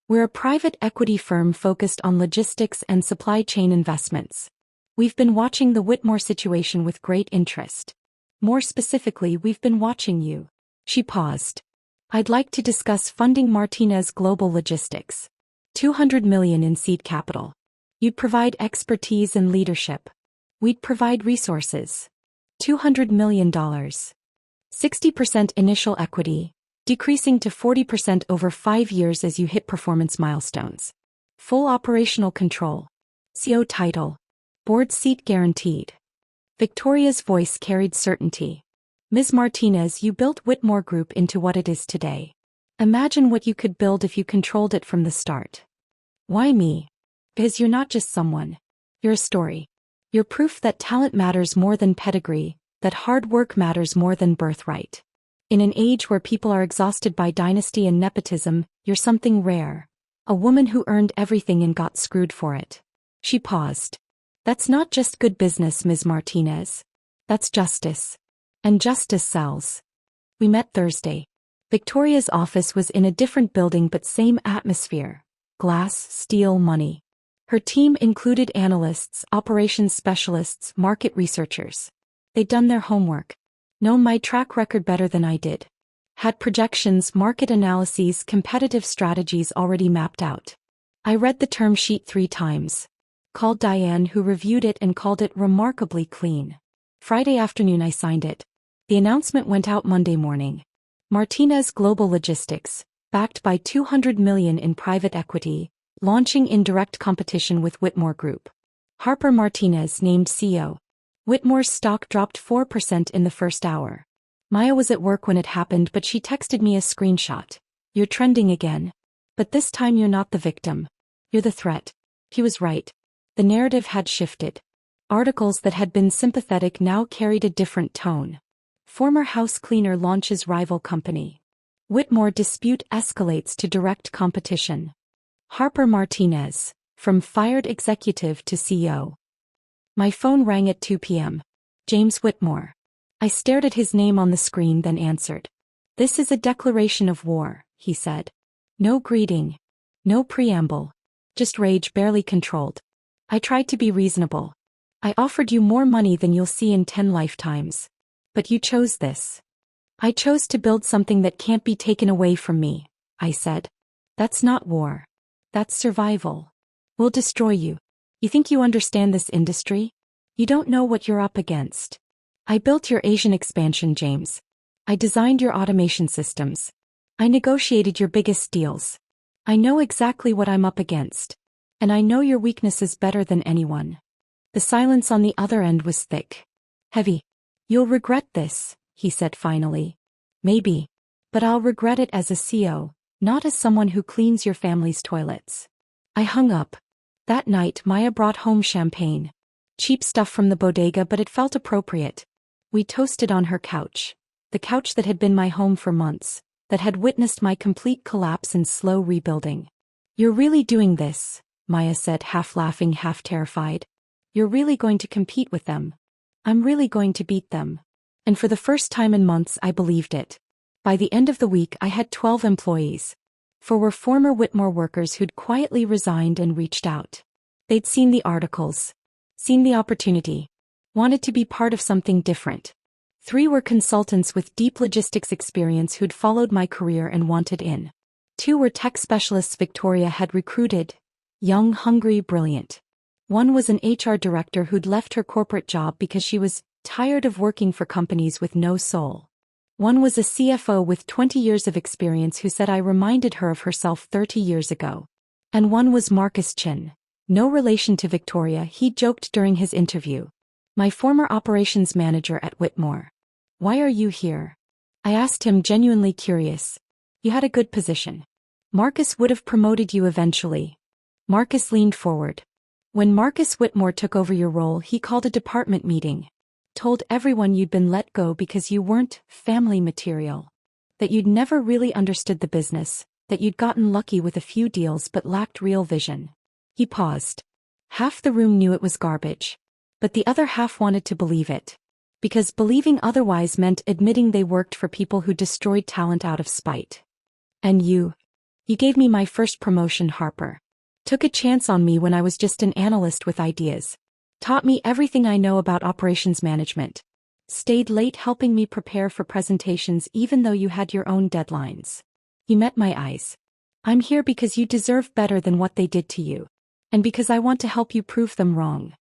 We're a private equity firm focused on logistics and supply chain investments. We've been watching the Whitmore situation with great interest. More specifically, we've been watching you. She paused. I'd like to discuss funding Martinez Global Logistics. $200 million in seed capital. You'd provide expertise and leadership. We'd provide resources. $200 million. 60% initial equity, decreasing to 40% over 5 years as you hit performance milestones. Full operational control. CEO title. Board seat guaranteed. Victoria's voice carried certainty. Ms. Martinez, you built Whitmore Group into what it is today. Imagine what you could build if you controlled it from the start. Why me? Because you're not just someone. You're a story. You're proof that talent matters more than pedigree, that hard work matters more than birthright. In an age where people are exhausted by dynasty and nepotism, you're something rare. A woman who earned everything and got screwed for it. She paused. That's not just good business, Ms. Martinez. That's justice. And justice sells. We met Thursday. Victoria's office was in a different building but same atmosphere. Glass, steel, money. Her team included analysts, operations specialists, market researchers. They'd done their homework. Known my track record better than I did. Had projections, market analyses, competitive strategies already mapped out. I read the term sheet 3 times. Called Diane, who reviewed it and called it remarkably clean. Friday afternoon I signed it. The announcement went out Monday morning. Martinez Global Logistics, backed by $200 million in private equity, launching in direct competition with Whitmore Group. Harper Martinez named CEO. Whitmore's stock dropped 4% in the first hour. Maya was at work when it happened, but she texted me a screenshot. You're trending again. But this time you're not the victim. You're the threat. He was right. The narrative had shifted. Articles that had been sympathetic now carried a different tone. Former house cleaner launches rival company. Whitmore dispute escalates to direct competition. Harper Martinez, from fired executive to CEO. My phone rang at 2 p.m. James Whitmore. I stared at his name on the screen, then answered. This is a declaration of war, he said. No greeting. No preamble. Just rage barely controlled. I tried to be reasonable. I offered you more money than you'll see in 10 lifetimes. But you chose this. I chose to build something that can't be taken away from me, I said. That's not war. That's survival. We'll destroy you. You think you understand this industry? You don't know what you're up against. I built your Asian expansion, James. I designed your automation systems. I negotiated your biggest deals. I know exactly what I'm up against. And I know your weaknesses better than anyone. The silence on the other end was thick. Heavy. You'll regret this, he said finally. Maybe. But I'll regret it as a CEO, not as someone who cleans your family's toilets. I hung up. That night Maya brought home champagne. Cheap stuff from the bodega, but it felt appropriate. We toasted on her couch. The couch that had been my home for months, that had witnessed my complete collapse and slow rebuilding. You're really doing this, Maya said, half laughing, half terrified. You're really going to compete with them. I'm really going to beat them. And for the first time in months I believed it. By the end of the week I had 12 employees. 4 were former Whitmore workers who'd quietly resigned and reached out. They'd seen the articles. Seen the opportunity. Wanted to be part of something different. 3 were consultants with deep logistics experience who'd followed my career and wanted in. 2 were tech specialists Victoria had recruited. Young, hungry, brilliant. 1 was an HR director who'd left her corporate job because she was tired of working for companies with no soul. 1 was a CFO with 20 years of experience who said I reminded her of herself 30 years ago. And 1 was Marcus Chin. No relation to Victoria, he joked during his interview. My former operations manager at Whitmore. Why are you here? I asked him, genuinely curious. You had a good position. Marcus would have promoted you eventually. Marcus leaned forward. When Marcus Whitmore took over your role, he called a department meeting. Told everyone you'd been let go because you weren't family material. That you'd never really understood the business, that you'd gotten lucky with a few deals but lacked real vision. He paused. Half the room knew it was garbage. But the other half wanted to believe it. Because believing otherwise meant admitting they worked for people who destroyed talent out of spite. And you gave me my first promotion, Harper. Took a chance on me when I was just an analyst with ideas. Taught me everything I know about operations management. Stayed late helping me prepare for presentations even though you had your own deadlines. You met my eyes. I'm here because you deserve better than what they did to you. And because I want to help you prove them wrong.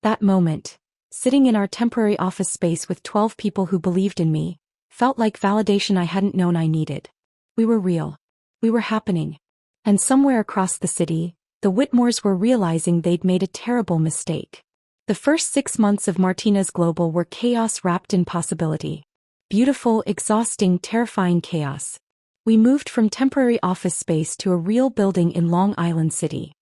That moment, sitting in our temporary office space with 12 people who believed in me, felt like validation I hadn't known I needed. We were real. We were happening. And somewhere across the city, the Whitmores were realizing they'd made a terrible mistake. The first 6 months of Martinez Global were chaos wrapped in possibility. Beautiful, exhausting, terrifying chaos. We moved from temporary office space to a real building in Long Island City.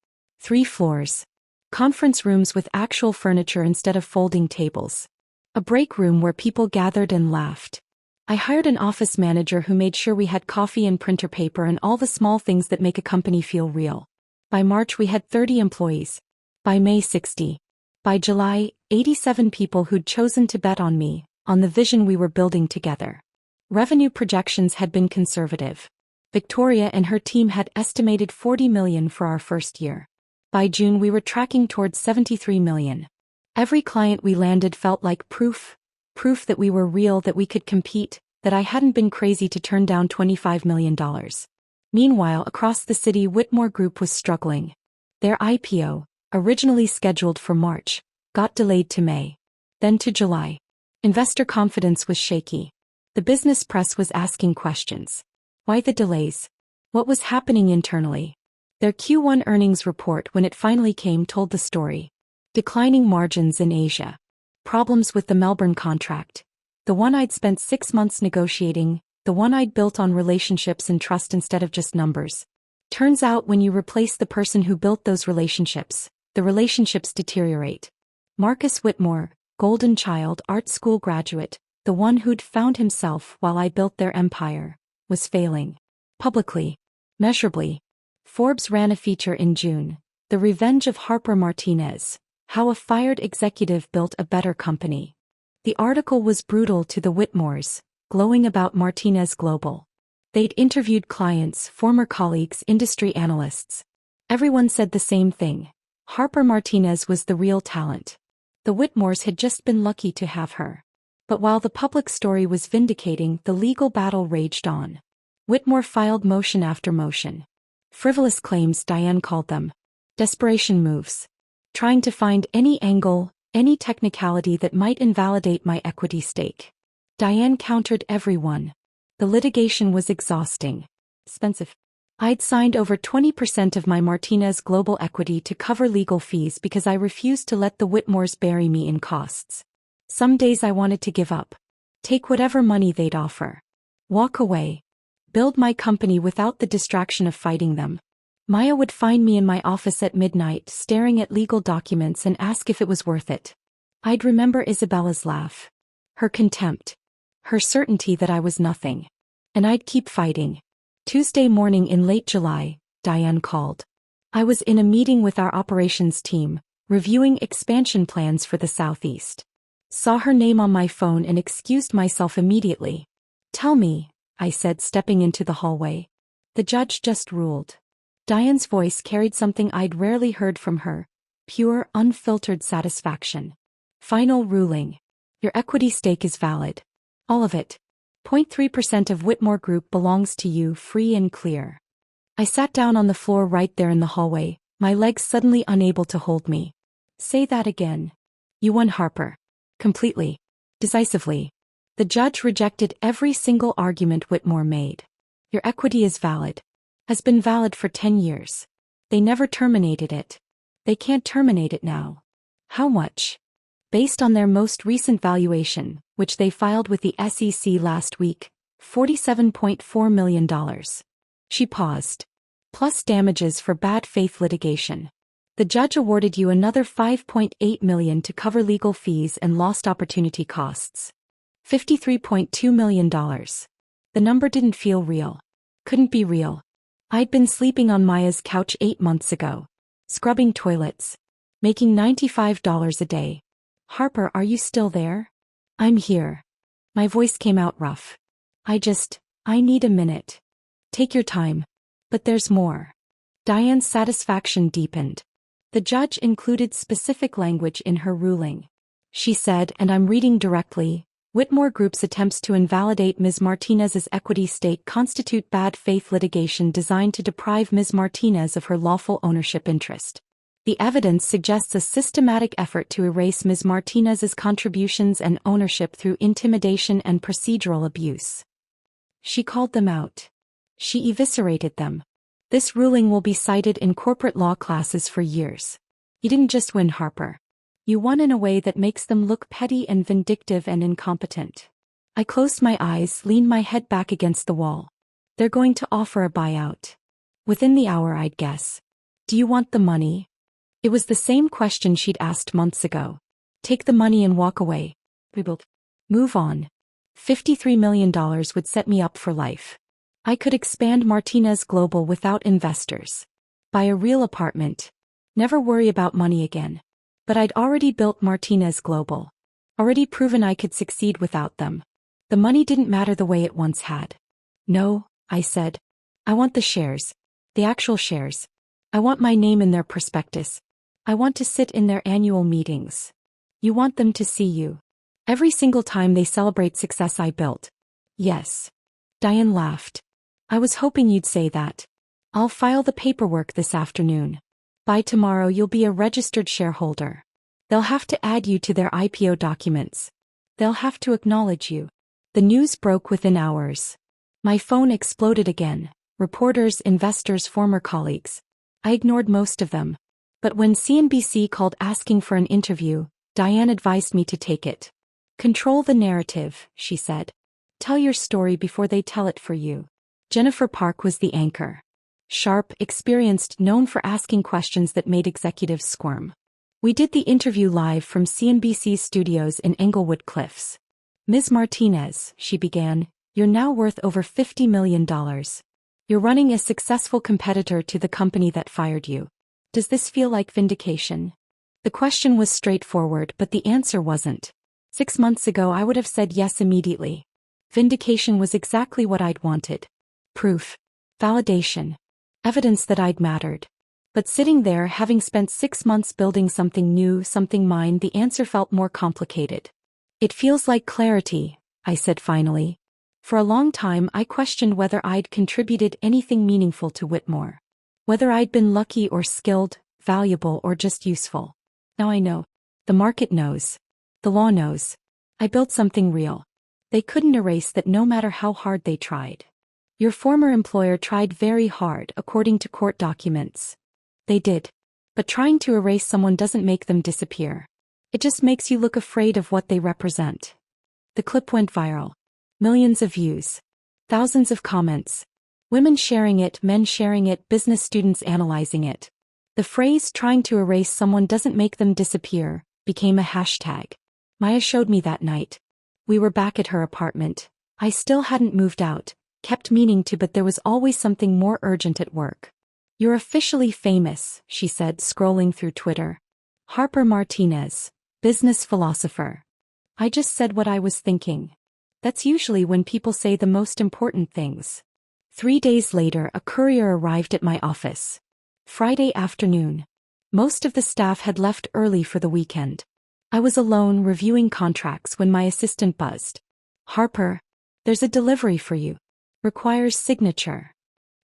3 floors. Conference rooms with actual furniture instead of folding tables. A break room where people gathered and laughed. I hired an office manager who made sure we had coffee and printer paper and all the small things that make a company feel real. By March we had 30 employees. By May 60. By July, 87 people who'd chosen to bet on me, on the vision we were building together. Revenue projections had been conservative. Victoria and her team had estimated $40 million for our first year. By June we were tracking towards $73 million. Every client we landed felt like proof that we were real, that we could compete, that I hadn't been crazy to turn down $25 million. Meanwhile, across the city, Whitmore Group was struggling. Their IPO, originally scheduled for March, got delayed to May. Then to July. Investor confidence was shaky. The business press was asking questions. Why the delays? What was happening internally? Their Q1 earnings report, when it finally came, told the story. Declining margins in Asia. Problems with the Melbourne contract. The one I'd spent 6 months negotiating, the one I'd built on relationships and trust instead of just numbers. Turns out when you replace the person who built those relationships, the relationships deteriorate. Marcus Whitmore, golden child, art school graduate, the one who'd found himself while I built their empire, was failing. Publicly. Measurably. Forbes ran a feature in June, The Revenge of Harper Martinez, How a Fired Executive Built a Better Company. The article was brutal to the Whitmores, glowing about Martinez Global. They'd interviewed clients, former colleagues, industry analysts. Everyone said the same thing. Harper Martinez was the real talent. The Whitmores had just been lucky to have her. But while the public story was vindicating, the legal battle raged on. Whitmore filed motion after motion. Frivolous claims, Diane called them. Desperation moves. Trying to find any angle, any technicality that might invalidate my equity stake. Diane countered everyone. The litigation was exhausting. Expensive. I'd signed over 20% of my Martinez global equity to cover legal fees because I refused to let the Whitmores bury me in costs. Some days I wanted to give up. Take whatever money they'd offer. Walk away. Build my company without the distraction of fighting them. Maya would find me in my office at midnight staring at legal documents and ask if it was worth it. I'd remember Isabella's laugh. Her contempt. Her certainty that I was nothing. And I'd keep fighting. Tuesday morning in late July, Diane called. I was in a meeting with our operations team, reviewing expansion plans for the Southeast. Saw her name on my phone and excused myself immediately. Tell me, I said, stepping into the hallway. The judge just ruled. Diane's voice carried something I'd rarely heard from her. Pure, unfiltered satisfaction. Final ruling. Your equity stake is valid. All of it. 0.3% of Whitmore Group belongs to you, free and clear. I sat down on the floor right there in the hallway, my legs suddenly unable to hold me. Say that again. You won, Harper. Completely. Decisively. The judge rejected every single argument Whitmore made. Your equity is valid. Has been valid for 10 years. They never terminated it. They can't terminate it now. How much? Based on their most recent valuation, which they filed with the SEC last week, $47.4 million. She paused. Plus damages for bad faith litigation. The judge awarded you another $5.8 million to cover legal fees and lost opportunity costs. $53.2 million. The number didn't feel real. Couldn't be real. I'd been sleeping on Maya's couch 8 months ago. Scrubbing toilets. Making $95 a day. Harper, are you still there? I'm here. My voice came out rough. I need a minute. Take your time. But there's more. Diane's satisfaction deepened. The judge included specific language in her ruling. She said, and I'm reading directly, Whitmore Group's attempts to invalidate Ms. Martinez's equity stake constitute bad faith litigation designed to deprive Ms. Martinez of her lawful ownership interest. The evidence suggests a systematic effort to erase Ms. Martinez's contributions and ownership through intimidation and procedural abuse. She called them out. She eviscerated them. This ruling will be cited in corporate law classes for years. You didn't just win, Harper. You won in a way that makes them look petty and vindictive and incompetent. I closed my eyes, leaned my head back against the wall. They're going to offer a buyout. Within the hour, I'd guess. Do you want the money? It was the same question she'd asked months ago. Take the money and walk away. Rebuild. Move on. $53 million would set me up for life. I could expand Martinez Global without investors. Buy a real apartment. Never worry about money again. But I'd already built Martinez Global. Already proven I could succeed without them. The money didn't matter the way it once had. No, I said. I want the shares. The actual shares. I want my name in their prospectus. I want to sit in their annual meetings. You want them to see you. Every single time they celebrate success I built. Yes. Diane laughed. I was hoping you'd say that. I'll file the paperwork this afternoon. By tomorrow you'll be a registered shareholder. They'll have to add you to their IPO documents. They'll have to acknowledge you. The news broke within hours. My phone exploded again. Reporters, investors, former colleagues. I ignored most of them. But when CNBC called asking for an interview, Diane advised me to take it. Control the narrative, she said. Tell your story before they tell it for you. Jennifer Park was the anchor. Sharp, experienced, known for asking questions that made executives squirm. We did the interview live from CNBC's studios in Englewood Cliffs. Ms. Martinez, she began, you're now worth over $50 million. You're running a successful competitor to the company that fired you. Does this feel like vindication? The question was straightforward, but the answer wasn't. 6 months ago I would have said yes immediately. Vindication was exactly what I'd wanted. Proof. Validation. Evidence that I'd mattered. But sitting there, having spent 6 months building something new, something mine, the answer felt more complicated. It feels like clarity, I said finally. For a long time I questioned whether I'd contributed anything meaningful to Whitmore. Whether I'd been lucky or skilled, valuable or just useful. Now I know. The market knows. The law knows. I built something real. They couldn't erase that no matter how hard they tried. Your former employer tried very hard, according to court documents. They did. But trying to erase someone doesn't make them disappear. It just makes you look afraid of what they represent. The clip went viral. Millions of views. Thousands of comments. Women sharing it, men sharing it, business students analyzing it. The phrase "trying to erase someone doesn't make them disappear" became a hashtag. Maya showed me that night. We were back at her apartment. I still hadn't moved out, kept meaning to, but there was always something more urgent at work. "You're officially famous," she said, scrolling through Twitter. "Harper Martinez, business philosopher." I just said what I was thinking. That's usually when people say the most important things. 3 days later, a courier arrived at my office. Friday afternoon. Most of the staff had left early for the weekend. I was alone reviewing contracts when my assistant buzzed. "Harper, there's a delivery for you. Requires signature."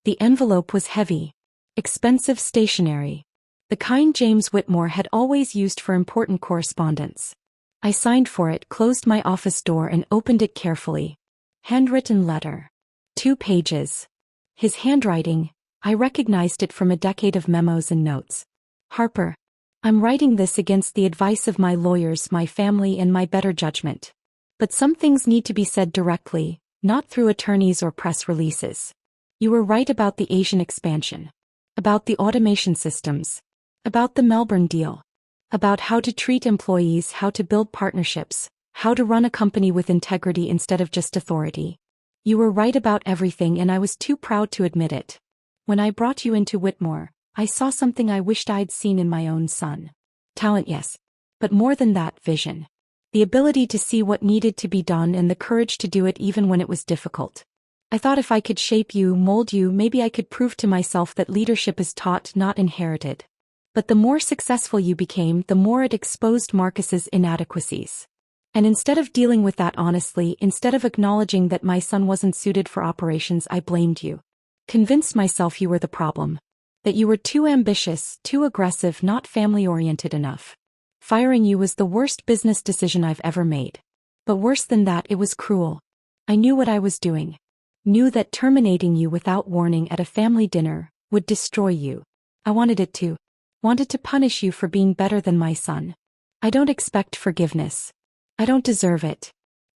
The envelope was heavy. Expensive stationery. The kind James Whitmore had always used for important correspondence. I signed for it, closed my office door and opened it carefully. Handwritten letter. 2 pages. His handwriting, I recognized it from a decade of memos and notes. "Harper, I'm writing this against the advice of my lawyers, my family and my better judgment. But some things need to be said directly, not through attorneys or press releases. You were right about the Asian expansion. About the automation systems. About the Melbourne deal. About how to treat employees, how to build partnerships, how to run a company with integrity instead of just authority. You were right about everything and I was too proud to admit it. When I brought you into Whitmore, I saw something I wished I'd seen in my own son. Talent, yes. But more than that, vision. The ability to see what needed to be done and the courage to do it even when it was difficult. I thought if I could shape you, mold you, maybe I could prove to myself that leadership is taught, not inherited. But the more successful you became, the more it exposed Marcus's inadequacies. And instead of dealing with that honestly, instead of acknowledging that my son wasn't suited for operations, I blamed you. Convinced myself you were the problem. That you were too ambitious, too aggressive, not family-oriented enough. Firing you was the worst business decision I've ever made. But worse than that, it was cruel. I knew what I was doing. Knew that terminating you without warning at a family dinner would destroy you. I wanted it to. Wanted to punish you for being better than my son. I don't expect forgiveness. I don't deserve it.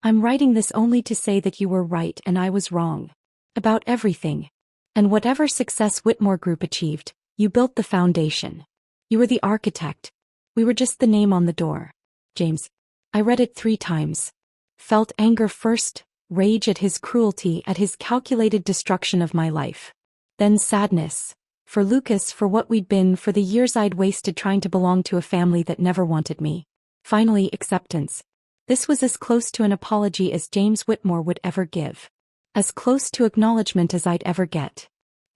I'm writing this only to say that you were right and I was wrong. About everything. And whatever success Whitmore Group achieved, you built the foundation. You were the architect. We were just the name on the door. James. I read it 3 times. Felt anger first, rage at his cruelty, at his calculated destruction of my life. Then sadness. For Lucas, for what we'd been, for the years I'd wasted trying to belong to a family that never wanted me. Finally, acceptance. This was as close to an apology as James Whitmore would ever give. As close to acknowledgement as I'd ever get.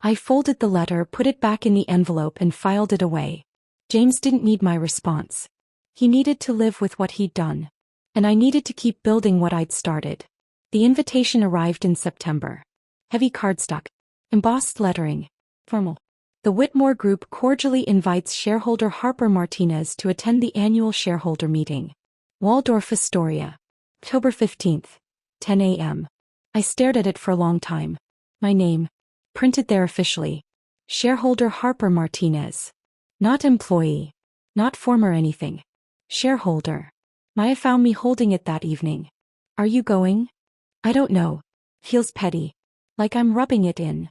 I folded the letter, put it back in the envelope and filed it away. James didn't need my response. He needed to live with what he'd done. And I needed to keep building what I'd started. The invitation arrived in September. Heavy cardstock. Embossed lettering. Formal. The Whitmore Group cordially invites shareholder Harper Martinez to attend the annual shareholder meeting. Waldorf Astoria. October 15th. 10 a.m. I stared at it for a long time. My name. Printed there officially. Shareholder Harper Martinez. Not employee. Not former anything. Shareholder. Maya found me holding it that evening. "Are you going?" "I don't know. Feels petty. Like I'm rubbing it in."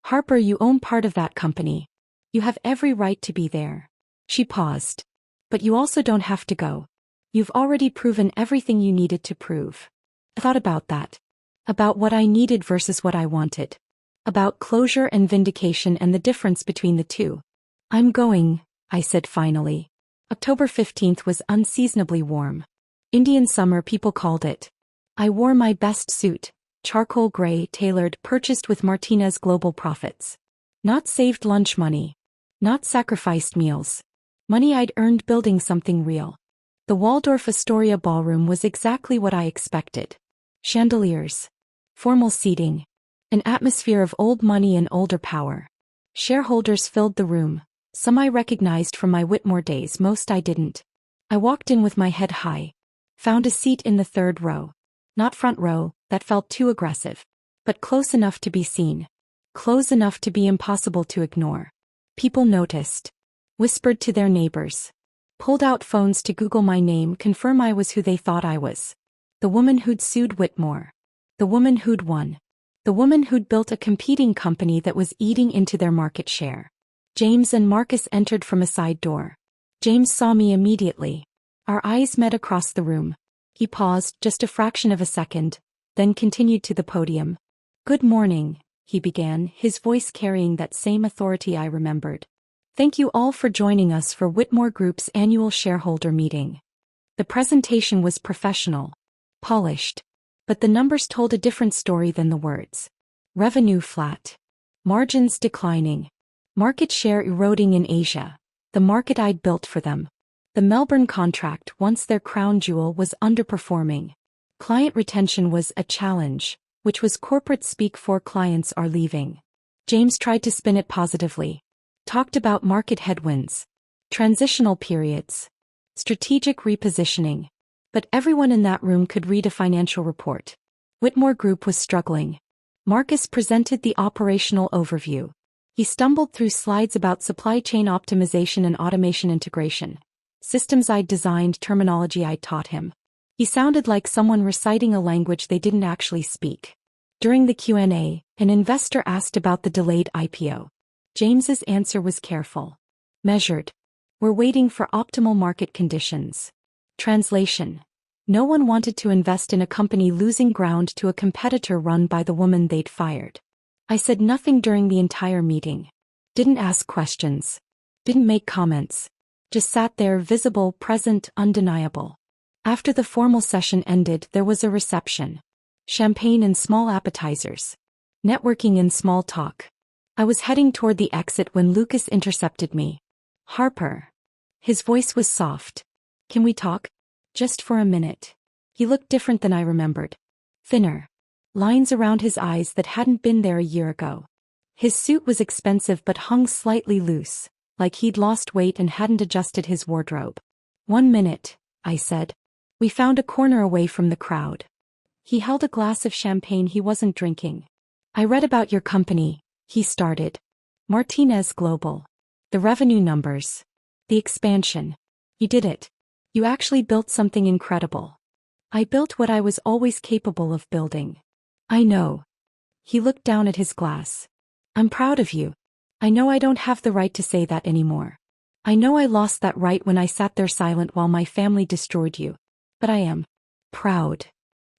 "Harper, you own part of that company. You have every right to be there." She paused. "But you also don't have to go. You've already proven everything you needed to prove." I thought about that. About what I needed versus what I wanted. About closure and vindication and the difference between the two. "I'm going," I said finally. October 15th was unseasonably warm. Indian summer, people called it. I wore my best suit, charcoal gray, tailored, purchased with Martinez Global profits. Not saved lunch money. Not sacrificed meals. Money I'd earned building something real. The Waldorf Astoria ballroom was exactly what I expected. Chandeliers. Formal seating. An atmosphere of old money and older power. Shareholders filled the room. Some I recognized from my Whitmore days, most I didn't. I walked in with my head high. Found a seat in the third row. Not front row, that felt too aggressive. But close enough to be seen. Close enough to be impossible to ignore. People noticed. Whispered to their neighbors. Pulled out phones to Google my name, confirm I was who they thought I was. The woman who'd sued Whitmore. The woman who'd won. The woman who'd built a competing company that was eating into their market share. James and Marcus entered from a side door. James saw me immediately. Our eyes met across the room. He paused just a fraction of a second, then continued to the podium. "Good morning," he began, his voice carrying that same authority I remembered. "Thank you all for joining us for Whitmore Group's annual shareholder meeting." The presentation was professional, polished, but the numbers told a different story than the words. Revenue flat. Margins declining. Market share eroding in Asia, the market I'd built for them. The Melbourne contract, once their crown jewel, was underperforming. Client retention was a challenge, which was corporate speak for clients are leaving. James tried to spin it positively. Talked about market headwinds, transitional periods, strategic repositioning. But everyone in that room could read a financial report. Whitmore Group was struggling. Marcus presented the operational overview. He stumbled through slides about supply chain optimization and automation integration. Systems I'd designed, terminology I'd taught him. He sounded like someone reciting a language they didn't actually speak. During the Q&A, an investor asked about the delayed IPO. James's answer was careful. Measured. "We're waiting for optimal market conditions." Translation. No one wanted to invest in a company losing ground to a competitor run by the woman they'd fired. I said nothing during the entire meeting. Didn't ask questions. Didn't make comments. Just sat there, visible, present, undeniable. After the formal session ended, there was a reception. Champagne and small appetizers. Networking and small talk. I was heading toward the exit when Lucas intercepted me. "Harper." His voice was soft. "Can we talk? Just for a minute." He looked different than I remembered. Thinner. Lines around his eyes that hadn't been there a year ago. His suit was expensive but hung slightly loose, like he'd lost weight and hadn't adjusted his wardrobe. "1 minute," I said. We found a corner away from the crowd. He held a glass of champagne he wasn't drinking. "I read about your company," he started. "Martinez Global. The revenue numbers. The expansion. You did it. You actually built something incredible." "I built what I was always capable of building." "I know." He looked down at his glass. "I'm proud of you. I know I don't have the right to say that anymore. I know I lost that right when I sat there silent while my family destroyed you. But I am proud."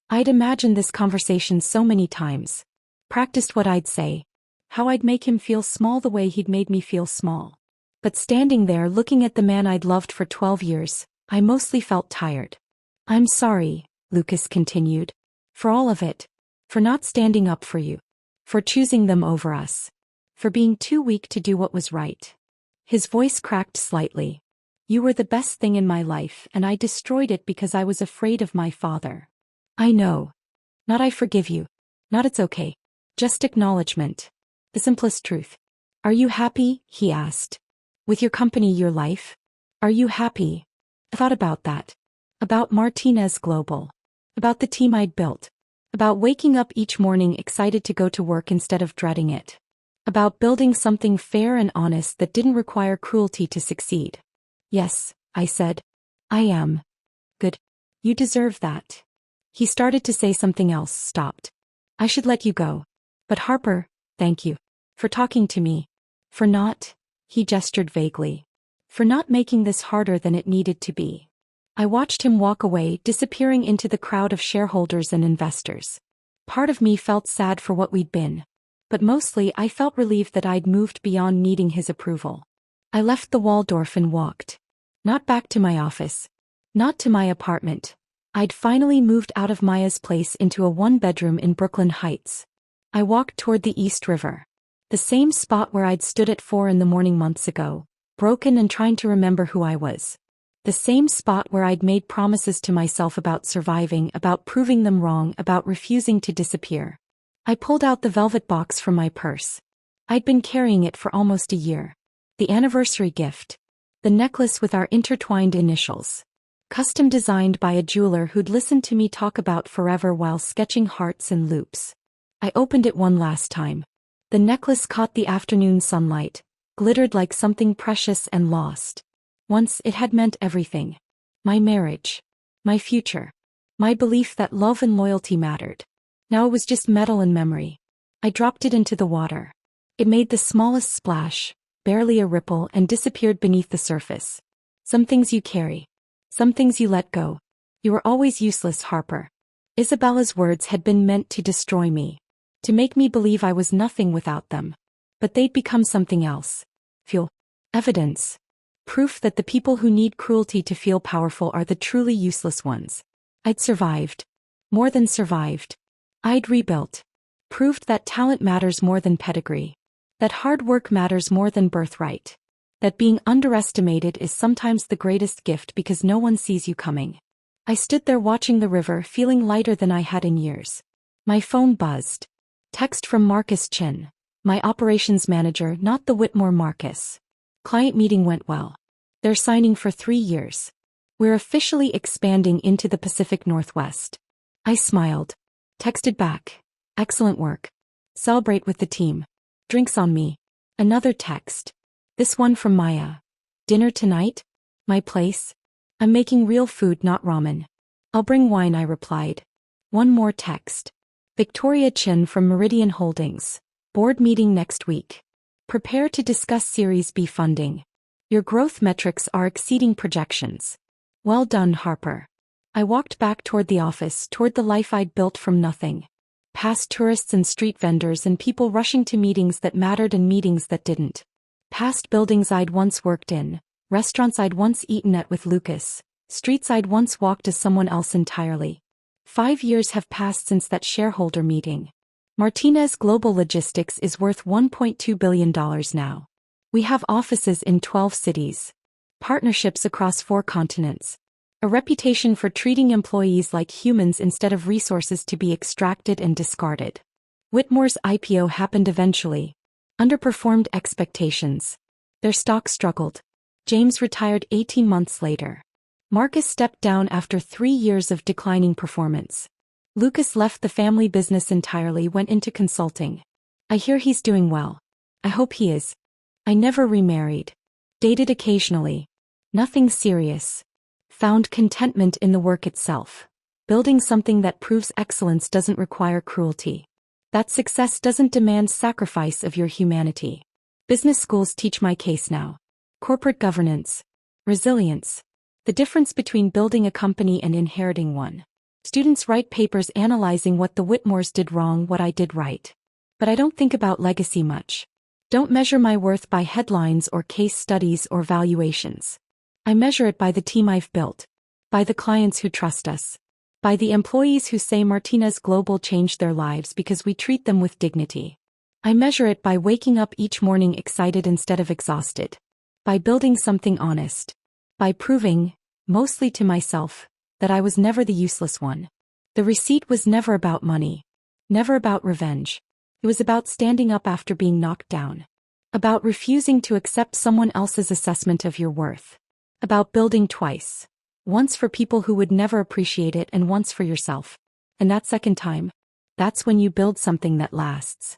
I'd imagined this conversation so many times. Practiced what I'd say. How I'd make him feel small the way he'd made me feel small. But standing there looking at the man I'd loved for 12 years, I mostly felt tired. "I'm sorry," Lucas continued. "For all of it. For not standing up for you. For choosing them over us. For being too weak to do what was right." His voice cracked slightly. "You were the best thing in my life and I destroyed it because I was afraid of my father." "I know. Not I forgive you. Not it's okay. Just acknowledgement. The simplest truth." "Are you happy?" he asked. "With your company, your life? Are you happy?" I thought about that. About Martinez Global. About the team I'd built. About waking up each morning excited to go to work instead of dreading it. About building something fair and honest that didn't require cruelty to succeed. "Yes," I said. "I am." "Good. You deserve that." He started to say something else, stopped. "I should let you go. But Harper, thank you. For talking to me. For not," he gestured vaguely. "For not making this harder than it needed to be." I watched him walk away, disappearing into the crowd of shareholders and investors. Part of me felt sad for what we'd been. But mostly I felt relieved that I'd moved beyond needing his approval. I left the Waldorf and walked. Not back to my office. Not to my apartment. I'd finally moved out of Maya's place into a one-bedroom in Brooklyn Heights. I walked toward the East River. The same spot where I'd stood at 4 in the morning months ago, broken and trying to remember who I was. The same spot where I'd made promises to myself about surviving, about proving them wrong, about refusing to disappear. I pulled out the velvet box from my purse. I'd been carrying it for almost a year. The anniversary gift. The necklace with our intertwined initials. Custom designed by a jeweler who'd listened to me talk about forever while sketching hearts and loops. I opened it one last time. The necklace caught the afternoon sunlight, glittered like something precious and lost. Once it had meant everything. My marriage. My future. My belief that love and loyalty mattered. Now it was just metal and memory. I dropped it into the water. It made the smallest splash, barely a ripple, and disappeared beneath the surface. Some things you carry. Some things you let go. You were always useless, Harper. Isabella's words had been meant to destroy me. To make me believe I was nothing without them. But they'd become something else. Fuel. Evidence. Proof that the people who need cruelty to feel powerful are the truly useless ones. I'd survived. More than survived. I'd rebuilt. Proved that talent matters more than pedigree. That hard work matters more than birthright. That being underestimated is sometimes the greatest gift because no one sees you coming. I stood there watching the river, feeling lighter than I had in years. My phone buzzed. Text from Marcus Chin, my operations manager, not the Whitmore Marcus. Client meeting went well. They're signing for 3 years. We're officially expanding into the Pacific Northwest. I smiled. Texted back. Excellent work. Celebrate with the team. Drinks on me. Another text. This one from Maya. Dinner tonight? My place? I'm making real food, not ramen. I'll bring wine, I replied. One more text. Victoria Chin from Meridian Holdings. Board meeting next week. Prepare to discuss Series B funding. Your growth metrics are exceeding projections. Well done, Harper. I walked back toward the office, toward the life I'd built from nothing. Past tourists and street vendors and people rushing to meetings that mattered and meetings that didn't. Past buildings I'd once worked in, restaurants I'd once eaten at with Lucas, streets I'd once walked as someone else entirely. 5 years have passed since that shareholder meeting. Martinez Global Logistics is worth $1.2 billion now. We have offices in 12 cities. Partnerships across 4 continents. A reputation for treating employees like humans instead of resources to be extracted and discarded. Whitmore's IPO happened eventually. Underperformed expectations. Their stock struggled. James retired 18 months later. Marcus stepped down after 3 years of declining performance. Lucas left the family business entirely, went into consulting. I hear he's doing well. I hope he is. I never remarried. Dated occasionally. Nothing serious. Found contentment in the work itself. Building something that proves excellence doesn't require cruelty. That success doesn't demand sacrifice of your humanity. Business schools teach my case now. Corporate governance. Resilience. The difference between building a company and inheriting one. Students write papers analyzing what the Whitmores did wrong, what I did right. But I don't think about legacy much. Don't measure my worth by headlines or case studies or valuations. I measure it by the team I've built. By the clients who trust us. By the employees who say Martinez Global changed their lives because we treat them with dignity. I measure it by waking up each morning excited instead of exhausted. By building something honest. By proving, mostly to myself, that I was never the useless one. The receipt was never about money. Never about revenge. It was about standing up after being knocked down. About refusing to accept someone else's assessment of your worth. About building twice. Once for people who would never appreciate it and once for yourself. And that second time, that's when you build something that lasts.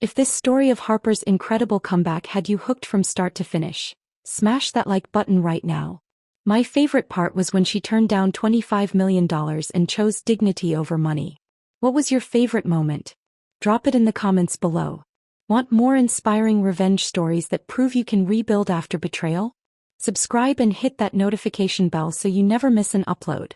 If this story of Harper's incredible comeback had you hooked from start to finish, smash that like button right now. My favorite part was when she turned down $25 million and chose dignity over money. What was your favorite moment? Drop it in the comments below. Want more inspiring revenge stories that prove you can rebuild after betrayal? Subscribe and hit that notification bell so you never miss an upload.